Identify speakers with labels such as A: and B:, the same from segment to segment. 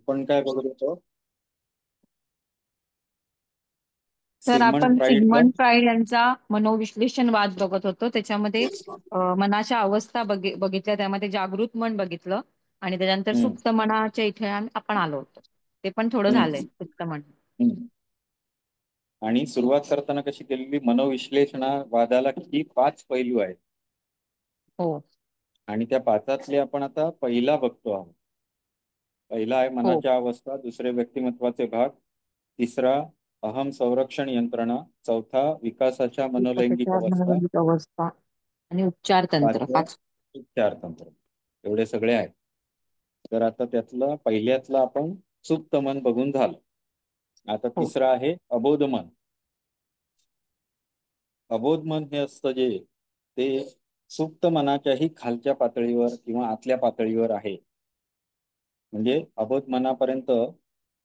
A: आपण काय बघत होतो?
B: तर
A: सिग्मंड
B: आपण
A: फ्राईडचा.
B: सिग्मंड फ्राईड यांचा मनोविश्लेषणवाद बघत होतो. त्याच्यामध्ये मनाच्या अवस्था बघितल्या, त्यामध्ये जागृत मन बघितलं आणि त्याच्यानंतर
A: हम्म,
B: सुप्त मनाच्या इथे आपण आलो होतो. ते पण थोडं झालंय
A: हम्म,
B: सुप्त मन.
A: हम्म. आणि सुरुवात करताना कशी केलेली, मनोविश्लेषणवादाला किती 5 पैलू आहेत
B: हो.
A: आणि त्या पाचातले आपण आता पहिला बघतो आहोत. पहिला आहे
B: हो.
A: मनाच्या अवस्था, दुसरे व्यक्तिमत्वाचे भाग, तिसरा अहम संरक्षण यंत्रणा, चौथा विकासाच्या मनोलैंगिक
B: विकासाच्या
A: अवस्था,
B: मनोरंजित अवस्था आणि उपचार तंत्र
A: पाचवं
B: पाच.
A: उपचार तंत्र. एवढे सगळे आहेत. तर आता त्यातलं पहिल्यातलं आपण सुप्त मन बघून झालं. आता
B: हो.
A: तिसरं आहे अबोध मन. अबोध मन हे असतं जे, ते सुप्त मनाच्याही खालच्या पातळीवर किंवा आतल्या पातळीवर आहे. म्हणजे अबोध मनापर्यंत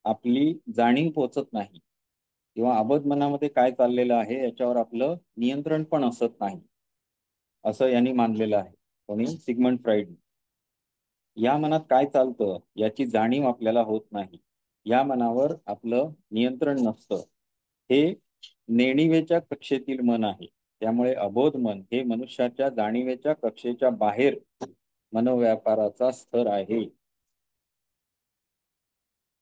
A: आपली जाणीव पोचत नाही किंवा अबोध मनामध्ये काय चाललेलं आहे याच्यावर आपलं नियंत्रण पण असत नाही, असं यांनी मानलेलं आहे. कोणी? Sigmund fried. या मनात काय चालतं याची जाणीव आपल्याला होत नाही, या मनावर आपलं नियंत्रण नसतं. हे नेणिवेच्या कक्षेतील मन आहे. त्यामुळे अबोध मन हे मनुष्याच्या जाणीवेच्या कक्षेच्या बाहेर मनोव्यापाराचा स्तर आहे.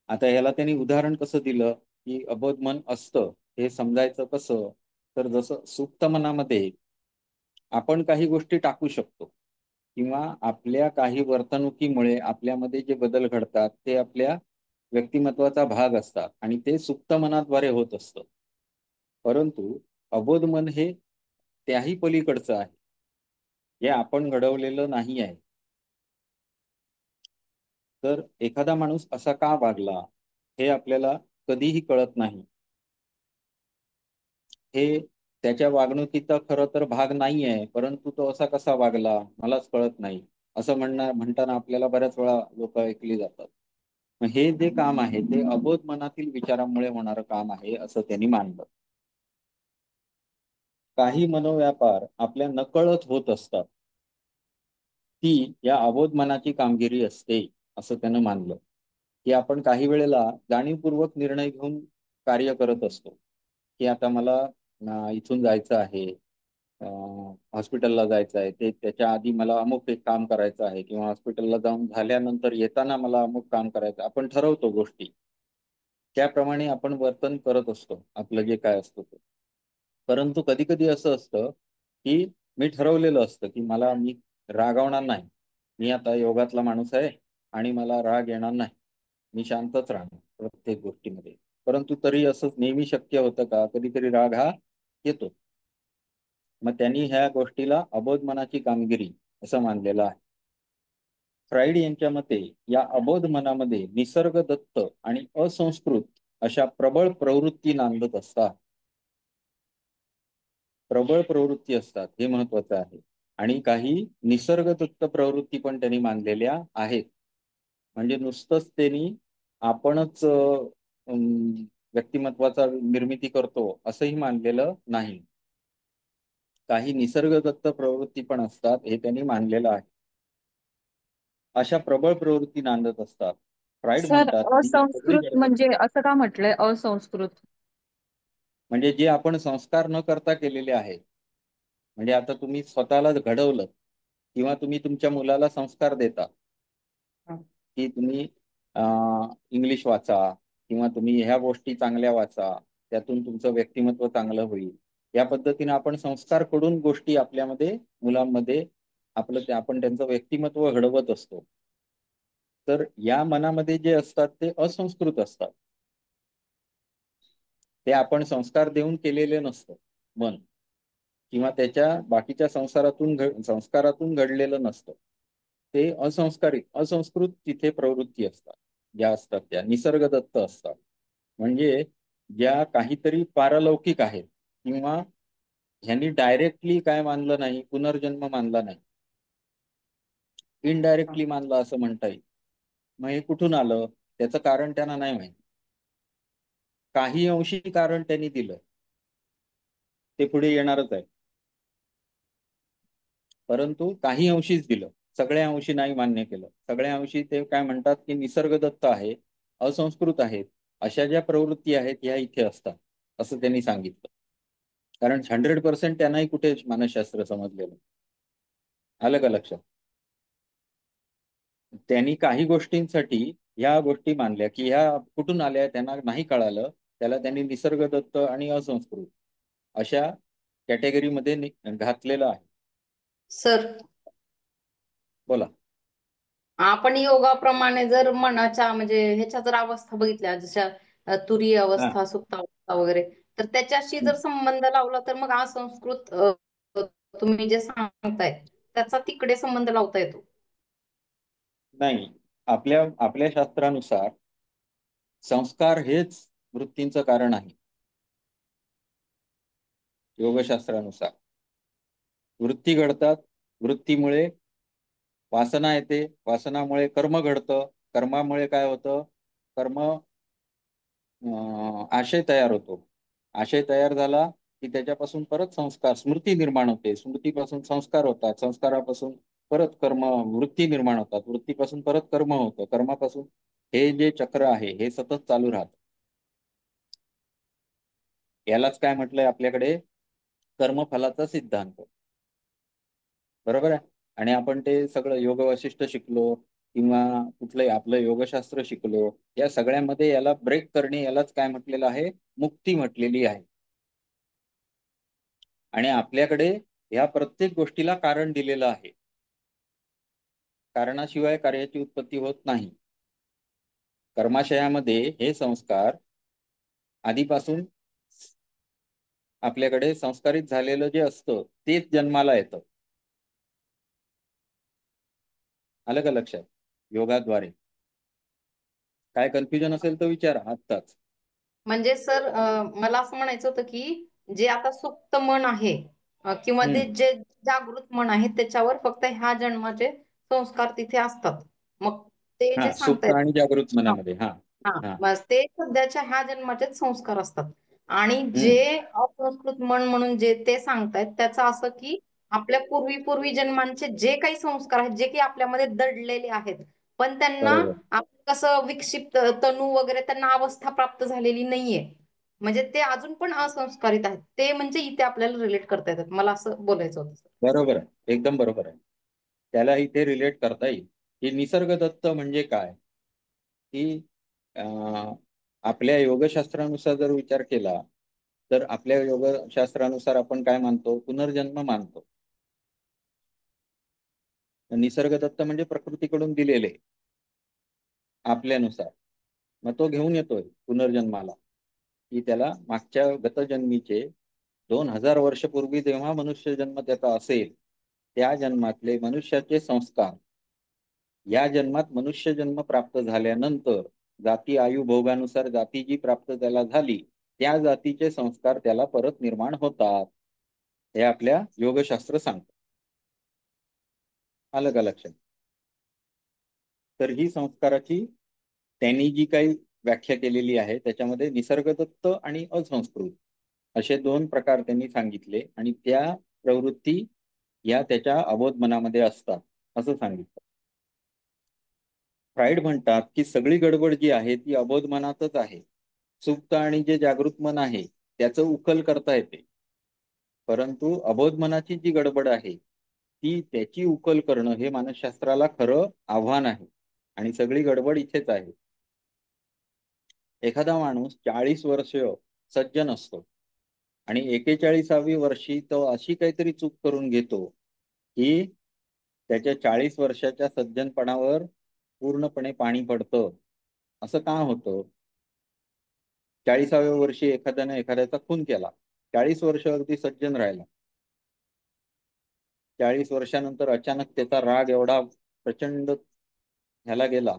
A: आता याला त्यांनी उदाहरण कसं दिलं, की अबोध मन असतं हे समजायचं कसं? तर जसं सुप्त मनामध्ये आपण काही गोष्टी टाकू शकतो किंवा आपल्या काही वर्तणुकीमुळे आपल्यामध्ये जे बदल घडतात ते आपल्या व्यक्तिमत्वाचा भाग असतात आणि ते सुप्त मनाद्वारे होत असतं. परंतु अबोध मन हे त्याही पलीकडचं आहे, जे आपण घडवलेलं नाही आहे. तर एखादा माणूस असा का वागला हे आपल्याला कधीही कळत नाही. हे त्याच्या वागणुकीचा खरं तर भाग नाही आहे, परंतु तो असा कसा वागला मलाच कळत नाही, असं म्हणताना आपल्याला बऱ्याच वेळा लोक ऐकली जातात. मग हे जे काम आहे ते अबोध मनातील विचारांमुळे होणारं काम आहे असं त्यांनी मानलं. काही मनोव्यापार आपल्या नकळत होत असतात, ती या अबोध मनाची कामगिरी असते असं त्यानं मानलं. की आपण काही वेळेला जाणीवपूर्वक निर्णय घेऊन कार्य करत असतो, की आता मला इथून जायचं आहे, हॉस्पिटलला जायचं आहे, ते त्याच्या आधी मला अमुक एक काम करायचं आहे किंवा हॉस्पिटलला जाऊन झाल्यानंतर येताना मला अमुक काम करायचं, आपण ठरवतो गोष्टी. त्याप्रमाणे आपण वर्तन करत असतो आपलं जे काय असतं ते. परंतु कधी कधी असं असतं की मी ठरवलेलं असतं की मी रागावणार नाही, मी आता योगातला माणूस आहे आणि मला राग येणार नाही, मी शांतच राहणार प्रत्येक गोष्टीमध्ये. परंतु तरी असं नेहमी शक्य होतं का? कधीतरी राग हा येतो. मग त्यांनी ह्या गोष्टीला अबोध मनाची कामगिरी असं मानलेलं आहे. फ्राईड यांच्या मते या अबोध मनामध्ये निसर्गदत्त आणि असंस्कृत अशा प्रबळ प्रवृत्ती नांदत असतात. प्रबळ प्रवृत्ती असतात हे महत्वाचं आहे. आणि काही निसर्गदत्त प्रवृत्ती पण त्यांनी मानलेल्या आहेत. म्हणजे नुसतंच त्यांनी आपणच व्यक्तिमत्वाचा निर्मिती करतो असंही मानलेलं नाही. काही निसर्गदत्त प्रवृत्ती पण असतात हे त्यांनी मानलेलं आहे. अशा प्रबळ प्रवृत्ती नांदत असतात. फ्राईड
B: सर,
A: म्हणतात की हे सगळी
B: असंस्कृत
A: गडबड.
B: म्हणजे असं का म्हटलंय असंस्कृत?
A: म्हणजे जे आपण संस्कार न करता केलेले आहेत. म्हणजे आता तुम्ही स्वतःला घडवलं किंवा तुम्ही तुमच्या मुलाला संस्कार देता
B: हं.
A: की तुम्ही इंग्लिश वाचा किंवा तुम्ही ह्या गोष्टी चांगल्या वाचा, त्यातून तुमचं व्यक्तिमत्व चांगलं होईल. या पद्धतीने आपण संस्कार कडून गोष्टी आपल्यामध्ये, मुलांमध्ये आपण त्यांचं व्यक्तिमत्व घडवत असतो. तर या मनामध्ये जे असतात ते असंस्कृत असतात. ते आपण संस्कार देऊन केलेले नसतं मन, किंवा त्याच्या बाकीच्या संस्कारातून घडलेलं नसतं. ते असंस्कृत तिथे प्रवृत्ती असतात, ज्या असतात त्या निसर्गदत्त असतात. म्हणजे ज्या काहीतरी पारलौकिक आहेत किंवा ह्यांनी डायरेक्टली काय मानलं नाही, पुनर्जन्म मानला नाही, इनडायरेक्टली मानलं असं म्हणता येईल. मग हे कुठून आलं त्याचं कारण त्यांना नाही माहिती. काही अंशी कारण त्यांनी दिलं, ते पुढे येणारच आहे. परंतु काही अंशीच दिलं, सगळ्या अंशी नाही मान्य केलं. सगळ्या अंशी ते काय म्हणतात की निसर्गदत्त आहे असंस्कृत आहेत, अशा ज्या प्रवृत्ती आहेत ह्या इथे असतात असं त्यांनी सांगितलं. कारण 100% त्यांनाही कुठे मानसशास्त्र समजलेलं नाही. आलं का लक्षात? त्यांनी काही गोष्टींसाठी ह्या गोष्टी मानल्या की ह्या कुठून आल्या त्यांना नाही कळालं. त्याला त्यांनी निसर्गदत्त आणि असंस्कृत अशा कॅटेगरीमध्ये घातलेलं आहे.
C: सर,
A: बोला.
C: आपण योगाप्रमाणे जर मनाच्या म्हणजे ह्याच्या जर अवस्था बघितल्या जशा तुरीय
A: हा.
C: अवस्था, सुप्त अवस्था वगैरे, तर त्याच्याशी जर संबंध लावला तर मग असंस्कृत तुम्ही जे सांगताय त्याचा तिकडे संबंध लावता येतो.
A: नाही, आपल्या आपल्या शास्त्रानुसार संस्कार हेच वृत्तींचं कारण आहे. योगशास्त्रानुसार वृत्ती घडतात, वृत्तीमुळे वासना येते, वासनामुळे कर्म घडतं, कर्मामुळे काय होतं, कर्म आशय तयार होतो, आशय तयार झाला की त्याच्यापासून परत संस्कार स्मृती निर्माण होते, स्मृतीपासून संस्कार होतात, संस्कारापासून परत कर्म वृत्ती निर्माण होतात, वृत्तीपासून परत कर्म होतं, कर्मापासून हे जे चक्र आहे हे सतत चालू राहतं. यालाच काय म्हटलंय आपल्याकडे, कर्मफलाचा सिद्धांत. बरोबर आहे. आणि आपण ते सगळं योग वशिष्ठ शिकलो किंवा कुठलंही आपलं योगशास्त्र शिकलो, या सगळ्यामध्ये याला ब्रेक करणे यालाच काय म्हटलेलं आहे, मुक्ती म्हटलेली आहे. आणि आपल्याकडे ह्या प्रत्येक गोष्टीला कारण दिलेलं आहे. कारणाशिवाय कार्याची उत्पत्ती होत नाही. कर्माशयामध्ये हे संस्कार आधीपासून आपल्याकडे संस्कारित झालेलं जे असतं तेच जन्माला येतं. आलं का लक्षात? योगाद्वारे काय कन्फ्युजन असेल तर विचारा आत्ताच.
C: म्हणजे सर, मला असं म्हणायचं होतं की जे आता सुप्त मन आहे किंवा ते
A: हम्म.
C: जे जागृत मन आहे त्याच्यावर फक्त ह्या जन्माचे संस्कार तिथे असतात. मग ते
A: हा,
C: जे
A: सुप्त
C: सांगतायत
A: आणि जागृत मनामध्ये. हा.
C: हा,
A: हा.
C: बस ते सध्याच्या ह्या जन्माचेच संस्कार असतात. आणि जे
A: हम्म.
C: असंस्कृत मन म्हणून जे ते सांगतायत त्याचं असं की आपल्या पूर्वी जन्मांचे जे काही संस्कार आहेत जे की आपल्यामध्ये दडलेले आहेत, पण त्यांना
A: बरोबर.
C: आपण कसं विक्षिप्त तनू वगैरे त्यांना अवस्था प्राप्त झालेली नाहीये, म्हणजे ते अजून पण असंस्कारित आहेत, ते म्हणजे इथे आपल्याला रिलेट करता येतात. मला असं बोलायचं होतं सर.
A: बरोबर आहे, एकदम बरोबर आहे. त्याला इथे रिलेट करता येईल की निसर्गदत्त म्हणजे काय, की आपल्या योगशास्त्रानुसार जर विचार केला तर आपल्या योगशास्त्रानुसार आपण काय मानतो, पुनर्जन्म मानतो. निसर्गदत्त म्हणजे प्रकृतीकडून दिलेले आपल्यानुसार. मग तो घेऊन येतोय पुनर्जन्माला की त्याला मागच्या गतजन्मीचे 2000 वर्षपूर्वी जेव्हा मनुष्य जन्म त्याचा असेल त्या जन्मातले मनुष्याचे संस्कार या जन्मात मनुष्य जन्म प्राप्त झाल्यानंतर जाती आयु भोगानुसार जाती जी प्राप्त त्याला झाली त्या जातीचे संस्कार त्याला परत निर्माण होतात, हे आपल्या योगशास्त्र सांगतं. आलं का लक्षात? तर ही संस्काराची त्यांनी जी काही व्याख्या केलेली आहे त्याच्यामध्ये निसर्गदत्त आणि असंस्कृत असे दोन प्रकार त्यांनी सांगितले आणि त्या प्रवृत्ती या त्याच्या अबोध मनामध्ये असतात असं सांगितलं. फ्राइड म्हणतात की सगळी गडबड जी आहे ती अबोध मनातच आहे. सुप्त आणि जे जागृत मन आहे त्याचं उकल करता येते, परंतु अबोध मनाची जी गडबड आहे ती त्याची उकल करणं हे मानसशास्त्राला खरं आव्हान आहे आणि सगळी गडबड इथेच आहे. एखादा माणूस 40 वर्ष सज्जन असतो आणि 41व्या वर्षी तो अशी काहीतरी चूक करून घेतो की त्याच्या 40 वर्षाच्या सज्जनपणावर पूर्णपणे पाणी पडतं. असं का होतं? 40व्या वर्षी एखाद्याने एखाद्याचा खून केला, 40 वर्ष अगदी सज्जन राहिला, 40 वर्षानंतर अचानक त्याचा राग एवढा प्रचंड ह्याला गेला,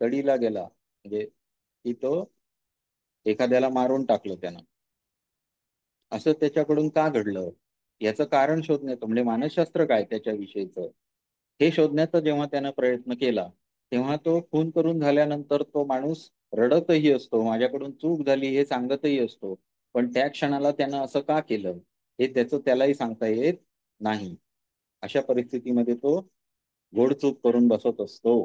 A: तडीला गेला, म्हणजे की तो एखाद्याला मारून टाकलं त्यानं. असं त्याच्याकडून का घडलं याचं कारण शोधण्याचं म्हणजे मानसशास्त्र काय त्याच्याविषयीचं हे शोधण्याचा जेव्हा त्यानं प्रयत्न केला तेव्हा तो खून करून झाल्यानंतर तो माणूस रडतही असतो, माझ्याकडून चूक झाली हे सांगतही असतो, पण त्या क्षणाला त्यानं असं का केलं हे त्याचं त्यालाही सांगता येत नाही. अशा परिस्थितीमध्ये तो गोड चूक करून बसत असतो.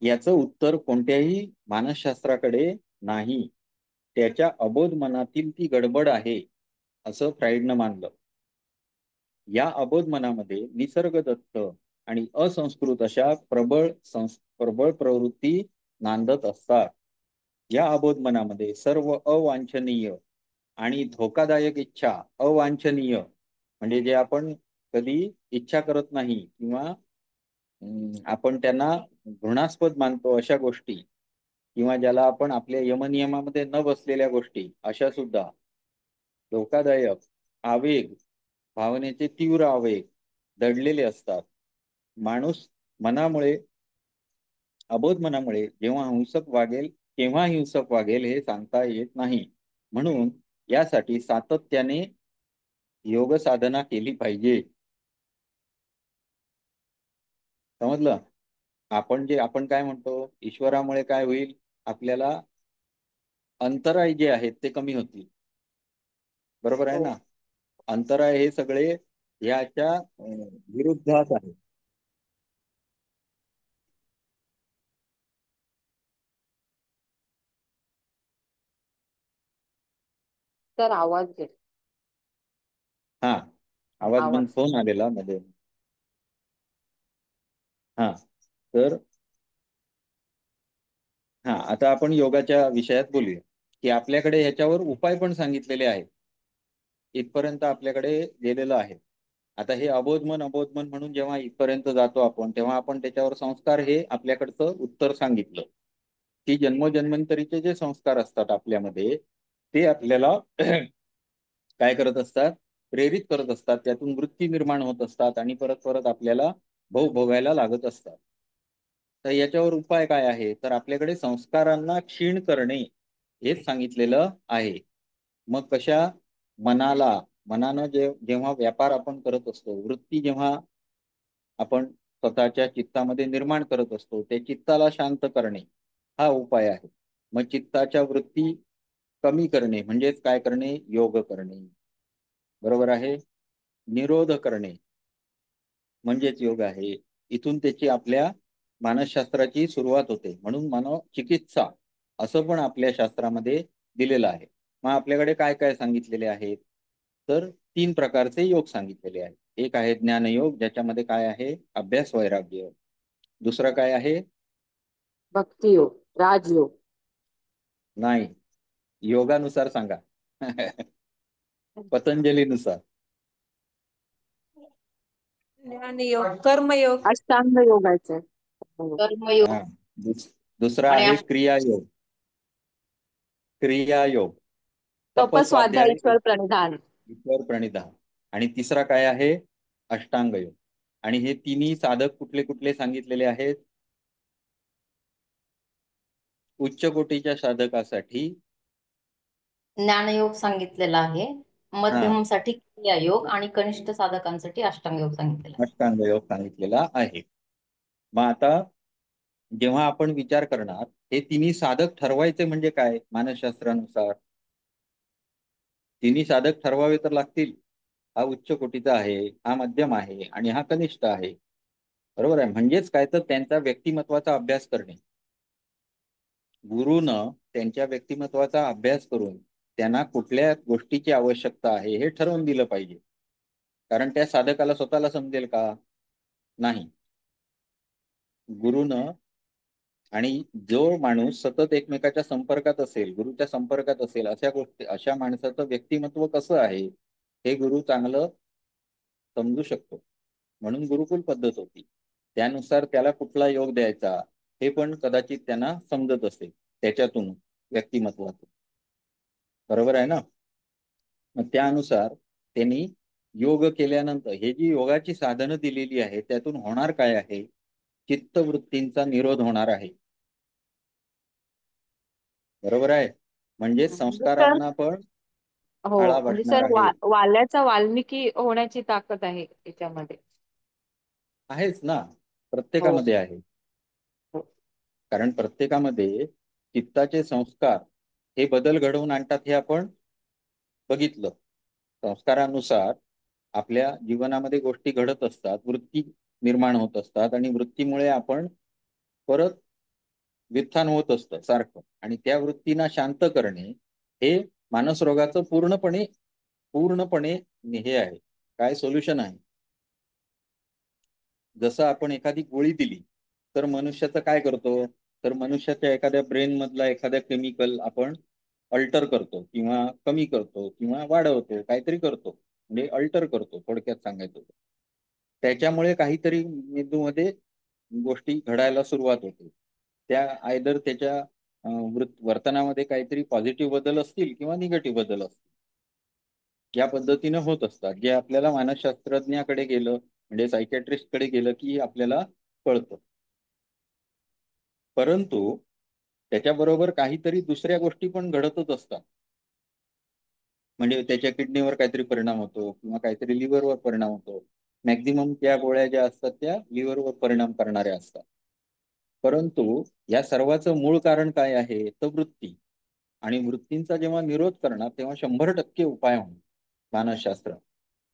A: याचं उत्तर कोणत्याही मानसशास्त्राकडे नाही. त्याच्या अबोध मनातील ती गडबड आहे असं फ्राइडनं मानलं. या अबोध मनामध्ये निसर्गदत्त आणि असंस्कृत अशा प्रबळ प्रवृत्ती नांदत असतात. या अबोध मनामध्ये सर्व अवांछनीय आणि धोकादायक इच्छा, अवांछनीय म्हणजे जे आपण कधी इच्छा करत नाही किंवा आपण त्यांना घृणास्पद मानतो अशा गोष्टी, किंवा ज्याला आपण आपल्या यमनियमामध्ये न बसलेल्या गोष्टी, अशा सुद्धा धोकादायक आवेग, भावनेचे तीव्र आवेग दडलेले असतात. माणूस मनामुळे, अबोध मनामुळे केव्हा हिंसक वागेल हे सांगता येत नाही. म्हणून यासाठी सातत्याने योग साधना केली पाहिजे. समजलं? आपण काय म्हणतो, ईश्वरामुळे काय होईल, आपल्याला अंतराय जे आहेत ते कमी होतील. बरोबर आहे
B: हो.
A: ना? अंतराय हे सगळे याच्या विरुद्धात आहे.
B: तर आवाज दे.
A: हा, आवाज बंद,
B: आवाज.
A: फोन आलेला मध्ये. हा, तर आता आपण योगाच्या विषयात बोलूया, की आपल्याकडे ह्याच्यावर उपाय पण सांगितलेले आहेत. इथपर्यंत आपल्याकडे गेलेलं आहे. आता हे अबोध मन म्हणून जेव्हा इथपर्यंत जातो आपण, तेव्हा आपण त्याच्यावर संस्कार हे आपल्याकडचं उत्तर सांगितलं, की जन्मोजन्मांतरीचे जे संस्कार असतात आपल्यामध्ये, ते आपल्याला काय करत असतात, प्रेरित करत असतात. त्यातून वृत्ती निर्माण होत असतात आणि परत परत आपल्याला भोगायला लागत असतात. तर याच्यावर उपाय काय आहे, तर आपल्याकडे संस्कारांना क्षीण करणे हेच सांगितलेलं आहे. मग कशा? मनानं जेव्हा व्यापार आपण करत असतो, वृत्ती जेव्हा आपण स्वतःच्या चित्तामध्ये निर्माण करत असतो, त्या चित्ताला शांत करणे हा उपाय आहे. मग चित्ताच्या वृत्ती कमी करणे म्हणजेच काय करणे? योग करणे. बरोबर आहे? निरोध करणे म्हणजेच योग आहे. इथून त्याची आपल्या मानसशास्त्राची सुरुवात होते. म्हणून मनोचिकित्सा असं पण आपल्या शास्त्रामध्ये दिलेलं आहे. मग आपल्याकडे काय काय सांगितलेले आहेत, तर 3 प्रकारचे योग सांगितलेले आहेत. एक आहे ज्ञानयोग, ज्याच्यामध्ये काय आहे? अभ्यास वैराग्य. दुसरं काय आहे?
B: भक्तियोग, राजयोग.
A: नाही, योगानुसार सांगा. पतंजलीनुसार.
D: ज्ञानयोग, कर्मयोग.
B: अष्टांग योगाचे.
C: कर्मयोग.
A: हा. दुसरा
C: आणि
A: आहे क्रियायोग. क्रियायोग,
B: तपस्वाध्याय
A: तपस्वाध्याय,
B: ईश्वर प्रणिधान.
A: ईश्वर प्रणिधान. आणि तिसरा काय आहे? अष्टांग योग. आणि हे तिन्ही साधक कुठले कुठले सांगितलेले आहेत? उच्च कोटीच्या साधकासाठी
C: ज्ञानयोग सांगितलेला आहे,
A: हा
C: मध्यमसाठी क्रियायोग आणि कनिष्ठ साधकांसाठी अष्टांग योग सांगितलेला आहे.
A: अष्टांग योग सांगितलेला आहे. मग आता जेव्हा आपण विचार करणार, हे तिन्ही साधक ठरवायचे म्हणजे काय मानसशास्त्रानुसार? तिन्ही साधक ठरवावे तर लागतील. हा उच्च कोटीचा आहे, हा मध्यम आहे आणि हा कनिष्ठ आहे. बरोबर आहे? म्हणजेच काय, तर त्यांचा व्यक्तिमत्वाचा अभ्यास करणे. गुरुनं त्यांच्या व्यक्तिमत्वाचा अभ्यास करून त्यांना कुठल्या गोष्टीची आवश्यकता आहे हे ठरवून दिलं पाहिजे. कारण त्या साधकाला स्वतःला समजेल का? नाही. गुरुनं, आणि जो माणूस सतत एकमेकाच्या संपर्कात असेल, गुरुच्या संपर्कात असेल, अशा माणसाचं व्यक्तिमत्व कसं आहे हे गुरु चांगलं समजू शकतो. म्हणून गुरुकुल पद्धत होती. त्यानुसार त्याला कुठला योग द्यायचा हे पण कदाचित त्यांना समजत असेल त्याच्यातून, व्यक्तिमत्वातून. बरोबर आहे ना? मग त्यानुसार त्यांनी योग केल्यानंतर हे जी योगाची साधनं दिलेली आहे त्यातून होणार काय आहे? चित्तवृत्तींचा निरोध होणार आहे. बरोबर आहे? म्हणजे
B: म्हणजे सर,
A: संस्कारांना पण
B: हो,
A: आळा
B: म्हणजे
A: बसणार
B: सर
A: आहे.
B: वाल्याचा वाल्मिकी होण्याची ताकद आहे त्याच्यामध्ये.
A: आहेच ना,
B: हो.
A: प्रत्येकामध्ये आहे.
B: हो.
A: कारण प्रत्येकामध्ये चित्ताचे संस्कार हे बदल घडवून आणतात हे आपण बघितलं. संस्कारानुसार आपल्या जीवनामध्ये गोष्टी घडत असतात, वृत्ती निर्माण होत असतात आणि वृत्तीमुळे आपण परत व्युत्थान होत असतं सारखं, आणि त्या वृत्तींना शांत करणे हे मानस रोगाचं पूर्णपणे पूर्णपणे हे आहे, काय सोल्युशन आहे. जसं आपण एखादी गोळी दिली तर मनुष्याचं काय करतो, तर मनुष्याच्या एखाद्या ब्रेन मधला एखाद्या केमिकल आपण अल्टर करतो किंवा कमी करतो किंवा वाढवतो, काहीतरी करतो, म्हणजे अल्टर करतो थोडक्यात सांगायचं तर. त्याच्यामुळे काहीतरी मेंदूमध्ये गोष्टी घडायला सुरुवात होते. त्या आयदर त्याच्या वर्तनामध्ये काहीतरी पॉझिटिव्ह बदल असतील किंवा निगेटिव्ह बदल असतील. या पद्धतीने होत असतात, जे आपल्याला मानसशास्त्रज्ञाकडे गेलं म्हणजे सायकॅट्रिस्टकडे गेलं की आपल्याला कळतं. परंतु त्याच्याबरोबर काहीतरी दुसऱ्या गोष्टी पण घडतच असतात. म्हणजे त्याच्या किडनीवर काहीतरी परिणाम होतो किंवा काहीतरी लिव्हरवर परिणाम होतो. मॅक्झिमम त्या गोळ्या ज्या असतात त्या लिव्हरवर परिणाम करणाऱ्या असतात. परंतु या सर्वाचं मूळ कारण काय आहे, तर वृत्ती. आणि वृत्तींचा जेव्हा निरोध करणार तेव्हा 100% उपाय होणार. मानसशास्त्र,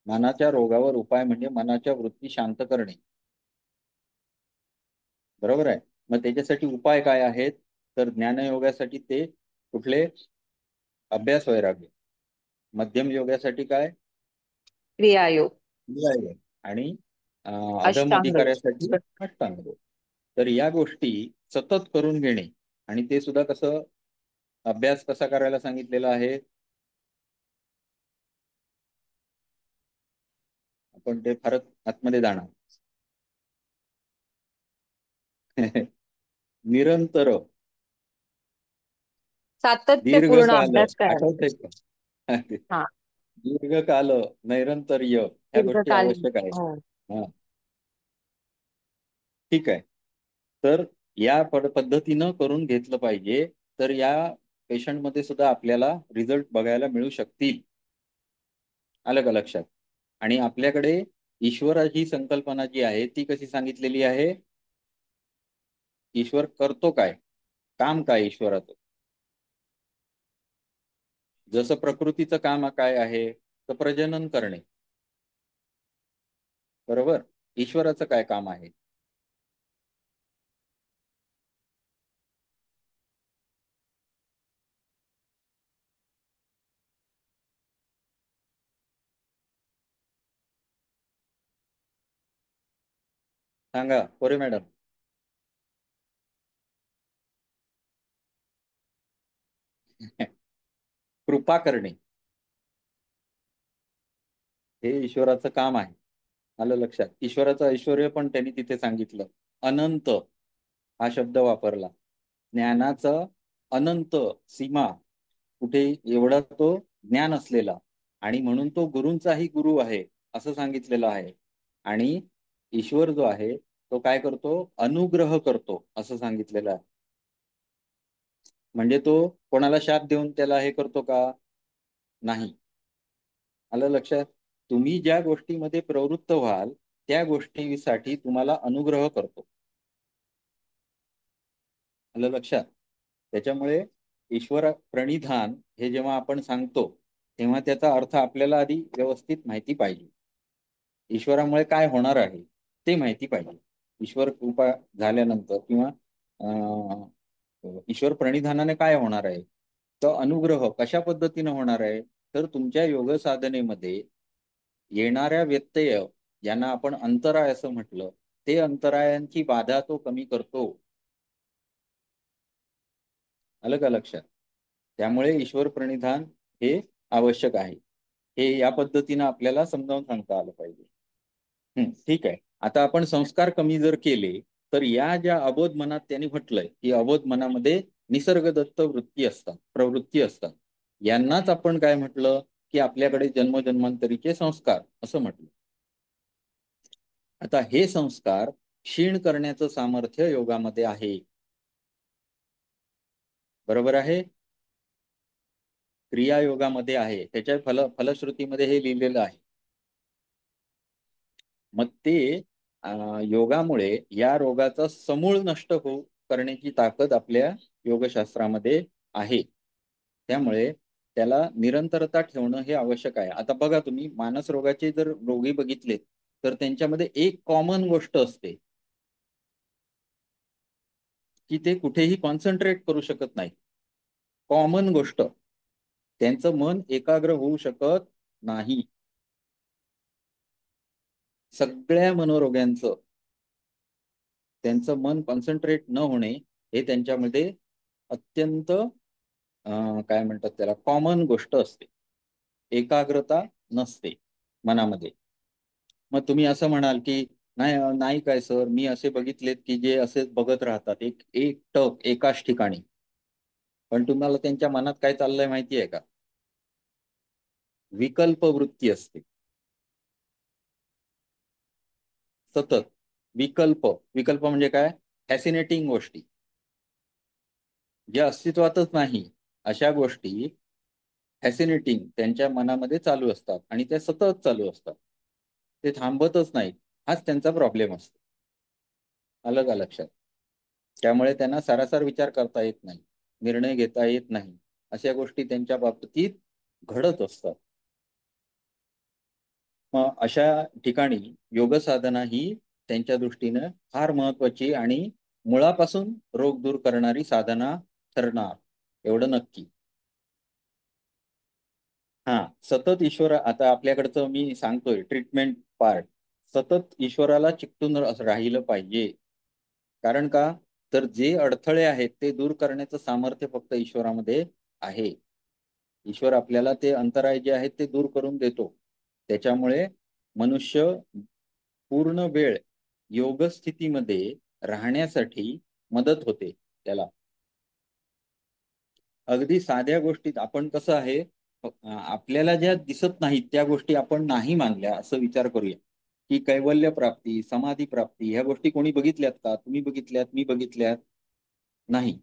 A: मनाच्या रोगावर उपाय म्हणजे मनाच्या वृत्ती शांत करणे. बरोबर आहे. मग त्याच्यासाठी उपाय काय आहेत, तर ज्ञानयोगासाठी ते कुठले, अभ्यास वैराग्य. मध्यम योगासाठी काय,
B: क्रियायोग.
A: क्रियायोग. आणि अधम
B: अष्टांग
A: अधिकाऱ्यासाठी अष्टांग योग. तर या गोष्टी सतत करून घेणे, आणि ते सुद्धा कसं, अभ्यास कसा करायला सांगितलेला आहे, आपण ते फारच आतमध्ये जाणार. निरंतर
B: सातत्यपूर्ण
A: दीर्घकाल,
B: अभ्यास करायला
A: आठवतंय
B: पाहिजे.
A: का?
B: हा,
A: दीर्घकाल, नैरंतर्य, ह्या गोष्टी
B: दीर्घकालीन.
A: आवश्यक आहेत.
B: हो.
A: हा, ठीक आहे. तर या पद्धतीनं करून घेतलं पाहिजे, तर या पेशंट मध्ये सुद्धा आपल्याला रिझल्ट बघायला मिळू शकतील. आलं का लक्षात? आणि आपल्याकडे ईश्वराची संकल्पना जी आहे ती कशी सांगितलेली आहे, ईश्वर करतो काय, काम काय ईश्वराचं. जसं प्रकृतीचं काम काय आहे, तर प्रजनन करणे. बरोबर. ईश्वराचं काय काम आहे, सांगा पोरे मॅडम. कृपा करणे हे ईश्वराचं काम आहे. आलं लक्षात? ईश्वराचं ऐश्वर्य पण त्यांनी तिथे सांगितलं. अनंत हा शब्द वापरला. ज्ञानाचं अनंत सीमा कुठे, एवढा तो ज्ञान असलेला, आणि म्हणून तो गुरूंचाही गुरु आहे असं सांगितलेलं आहे. आणि ईश्वर जो आहे तो काय करतो, अनुग्रह करतो असं सांगितलेलं आहे. म्हणजे तो कोणाला शाप देऊन त्याला हे करतो का, नाही. आलं लक्षात? तुम्ही ज्या गोष्टीमध्ये प्रवृत्त व्हाल त्या गोष्टीसाठी तुम्हाला अनुग्रह करतो. आलं लक्षात? त्याच्यामुळे ईश्वर प्रणिधान हे जेव्हा आपण सांगतो तेव्हा त्याचा अर्थ आपल्याला आधी व्यवस्थित माहिती पाहिजे. ईश्वरामुळे काय होणार आहे ते माहिती पाहिजे. ईश्वर कृपा झाल्यानंतर किंवा ईश्वर प्रणिधानाने काय होणार आहे, तर अनुग्रह कशा पद्धतीने होणार आहे, तर तुमच्या योग साधनेमध्ये येणाऱ्या व्यत्यय, ज्यांना आपण अंतराय असं म्हटलं, ते अंतरायांची बाधा तो कमी करतो. आलं का लक्षात? त्यामुळे ईश्वर प्रणिधान हे आवश्यक आहे. हे या पद्धतीनं आपल्याला समजावून सांगता आलं पाहिजे. ठीक आहे. आता आपण संस्कार कमी जर केले तर या ज्या अबोध मनात त्यांनी म्हटलंय की अबोध मनामध्ये निसर्गदत्त वृत्ती असतात, प्रवृत्ती असतात, यांनाच आपण काय म्हटलं की आपल्याकडे जन्मजन्मांतरीचे संस्कार असं म्हटलं. आता हे संस्कार क्षीण करण्याचं सामर्थ्य योगामध्ये आहे. बरोबर आहे. क्रिया योगामध्ये आहे. त्याच्या फलश्रुतीमध्ये हे लिहिलेलं आहे. मग ते योगामुळे या रोगाचा समूळ नष्ट करण्याची ताकद आपल्या योगशास्त्रामध्ये आहे. त्यामुळे त्याला निरंतरता ठेवणं हे आवश्यक आहे. आता बघा, तुम्ही मानस रोगाचे जर रोगी बघितले तर त्यांच्यामध्ये एक कॉमन गोष्ट असते. की ते कुठेही कॉन्सन्ट्रेट करू शकत नाही. कॉमन गोष्ट, त्यांचं मन एकाग्र होऊ शकत नाही. सगळ्या मनोरोग्यांचं त्यांचं मन कॉन्सन्ट्रेट न होणे हे त्यांच्यामध्ये अत्यंत काय म्हणतात त्याला, कॉमन गोष्ट असते. एकाग्रता नसते मनामध्ये. मग तुम्ही असं म्हणाल की नाही नाही काय सर, मी असे बघितलेत की जे असे बघत राहतात एक एक टक एकाच ठिकाणी. पण तुम्हाला त्यांच्या मनात काय चाललंय माहिती आहे का? विकल्प वृत्ती असते. सतत विकल्प. विकल्प म्हणजे काय? फॅसिनेटिंग गोष्टी ज्या अस्तित्वातच नाही अशा गोष्टी फॅसिनेटिंग त्यांच्या मनामध्ये चालू असतात आणि त्या सतत चालू असतात. ते थांबतच नाहीत. हाच त्यांचा प्रॉब्लेम असतो. आलं का लक्षात? त्यामुळे त्यांना सारासार विचार करता येत नाही, निर्णय घेता येत नाही. अशा गोष्टी त्यांच्या बाबतीत घडत असतात. मग अशा ठिकाणी योग साधना ही त्यांच्या दृष्टीनं फार महत्वाची आणि मुळापासून रोग दूर करणारी साधना ठरणार, एवढं नक्की. हा, सतत ईश्वर, आता आपल्याकडचं मी सांगतोय ट्रीटमेंट पार्ट, सतत ईश्वराला चिकटून राहिलं पाहिजे. कारण का? तर जे अडथळे आहेत ते दूर करण्याचं सामर्थ्य फक्त ईश्वरामध्ये आहे. ईश्वर आपल्याला ते अंतराय जे आहेत ते दूर करून देतो. त्याच्यामुळे मनुष्य पूर्ण वेळ योग स्थितीमध्ये राहण्यासाठी मदत होते त्याला. अगदी साध्या गोष्टीत आपण कसं आहे, आपल्याला ज्या दिसत नाहीत त्या गोष्टी आपण नाही मानल्या असं विचार करूया की कैवल्य प्राप्ती, समाधी प्राप्ती ह्या गोष्टी कोणी बघितल्यात का? तुम्ही बघितल्यात, मी बघितल्यात नाही.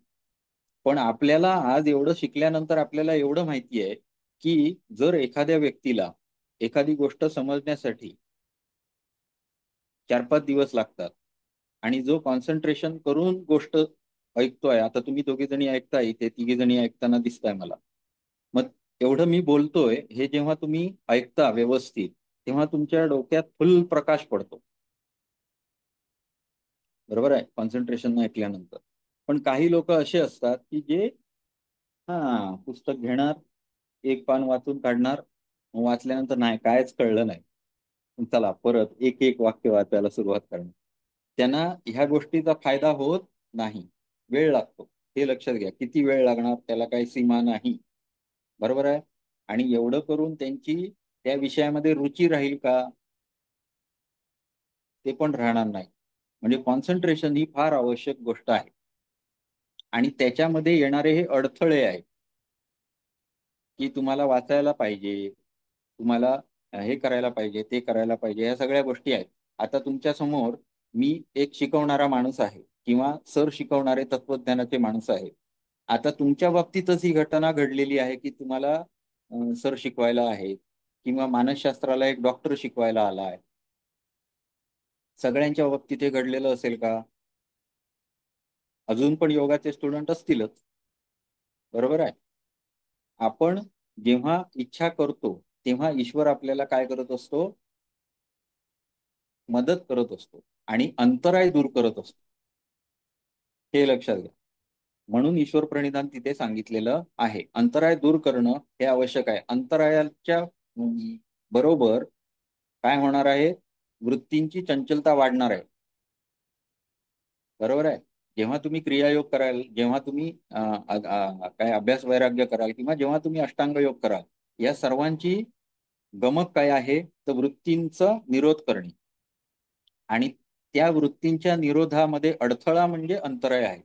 A: पण आपल्याला आज एवढं शिकल्यानंतर आपल्याला एवढं माहिती आहे की जर एखाद्या व्यक्तीला एखादी गोष्ट समजण्यासाठी 4-5 दिवस लागतात आणि जो कॉन्सन्ट्रेशन करून गोष्ट ऐकतोय, आता तुम्ही दोघे जणी ऐकताय, ते तिघे जणी ऐकताना दिसताय मला, मग एवढं मी बोलतोय हे जेव्हा तुम्ही ऐकता व्यवस्थित तेव्हा तुमच्या डोक्यात फुल प्रकाश पडतो. बरोबर आहे, कॉन्सन्ट्रेशन ऐकल्यानंतर. पण काही लोक असे असतात की जे पुस्तक घेणार, एक पान वाचून काढणार, वाचल्यानंतर नाही कायच कळलं नाही, चला परत एक एक वाक्य वाचायला सुरुवात करणार. त्यांना ह्या गोष्टीचा फायदा होत नाही, वेळ लागतो. हे लक्षात घ्या, किती वेळ लागणार त्याला काही सीमा नाही. बरोबर आहे. आणि एवढं करून त्यांची त्या विषयामध्ये रुची राहील का? ते पण राहणार नाही. म्हणजे कॉन्सन्ट्रेशन ही फार आवश्यक गोष्ट आहे. आणि त्याच्यामध्ये येणारे हे अडथळे आहेत की तुम्हाला वाचायला पाहिजे, तुम्हाला हे करायला पाहिजे, ते करायला पाहिजे, ह्या सगळ्या गोष्टी आहेत. आता तुमच्या समोर मी एक शिकवणारा माणूस आहे किंवा सर शिकवणारे तत्वज्ञानाचे माणूस आहे. आता तुमच्या बाबतीतच ही घटना घडलेली आहे की तुम्हाला सर शिकवायला आहेत किंवा मानसशास्त्राला एक डॉक्टर शिकवायला आला आहे. सगळ्यांच्या बाबतीत हे घडलेलं असेल का? अजून पण योगाचे स्टुडंट असतीलच. बरोबर आहे. आपण जेव्हा इच्छा करतो तेव्हा ईश्वर आपल्याला काय करत असतो? मदत करत असतो आणि अंतराय दूर करत असतो. हे लक्षात घ्या. म्हणून ईश्वर प्रणिधान तिथे सांगितलेलं आहे. अंतराय दूर करणं हे आवश्यक आहे. अंतरायाच्या बरोबर काय होणार आहे? वृत्तींची चंचलता वाढणार आहे. बरोबर आहे. जेव्हा तुम्ही क्रियायोग कराल, जेव्हा तुम्ही काय अभ्यास वैराग्य कराल किंवा जेव्हा तुम्ही अष्टांग योग कराल, या सर्वांची गमक काय आहे? तर वृत्तींचा निरोध करणे. आणि त्या वृत्तींच्या निरोधामध्ये अडथळा म्हणजे अंतराय आहे.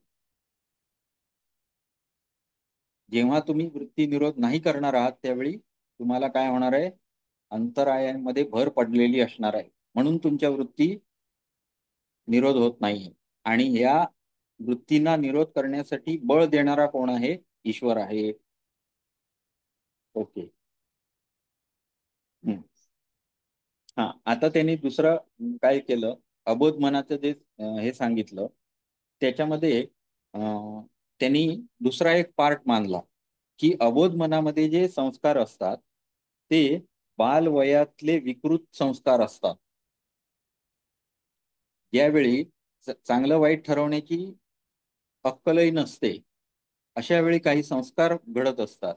A: जेव्हा तुम्ही वृत्ती निरोध नाही करणार आहात त्यावेळी तुम्हाला काय होणार आहे? अंतरायांमध्ये भर पडलेली असणार आहे. म्हणून तुमच्या वृत्ती निरोध होत नाही. आणि या वृत्तींना निरोध करण्यासाठी बळ देणारा कोण आहे? ईश्वर आहे. ओके. हा, आता त्यांनी दुसरं काय केलं? अबोध मनाचं जे हे सांगितलं त्याच्यामध्ये त्यांनी दुसरा एक पार्ट मानला की अबोध मनामध्ये जे संस्कार असतात ते बालवयातले विकृत संस्कार असतात. ज्यावेळी चांगलं वाईट ठरवण्याची अक्कलही नसते, अशा वेळी काही संस्कार घडत असतात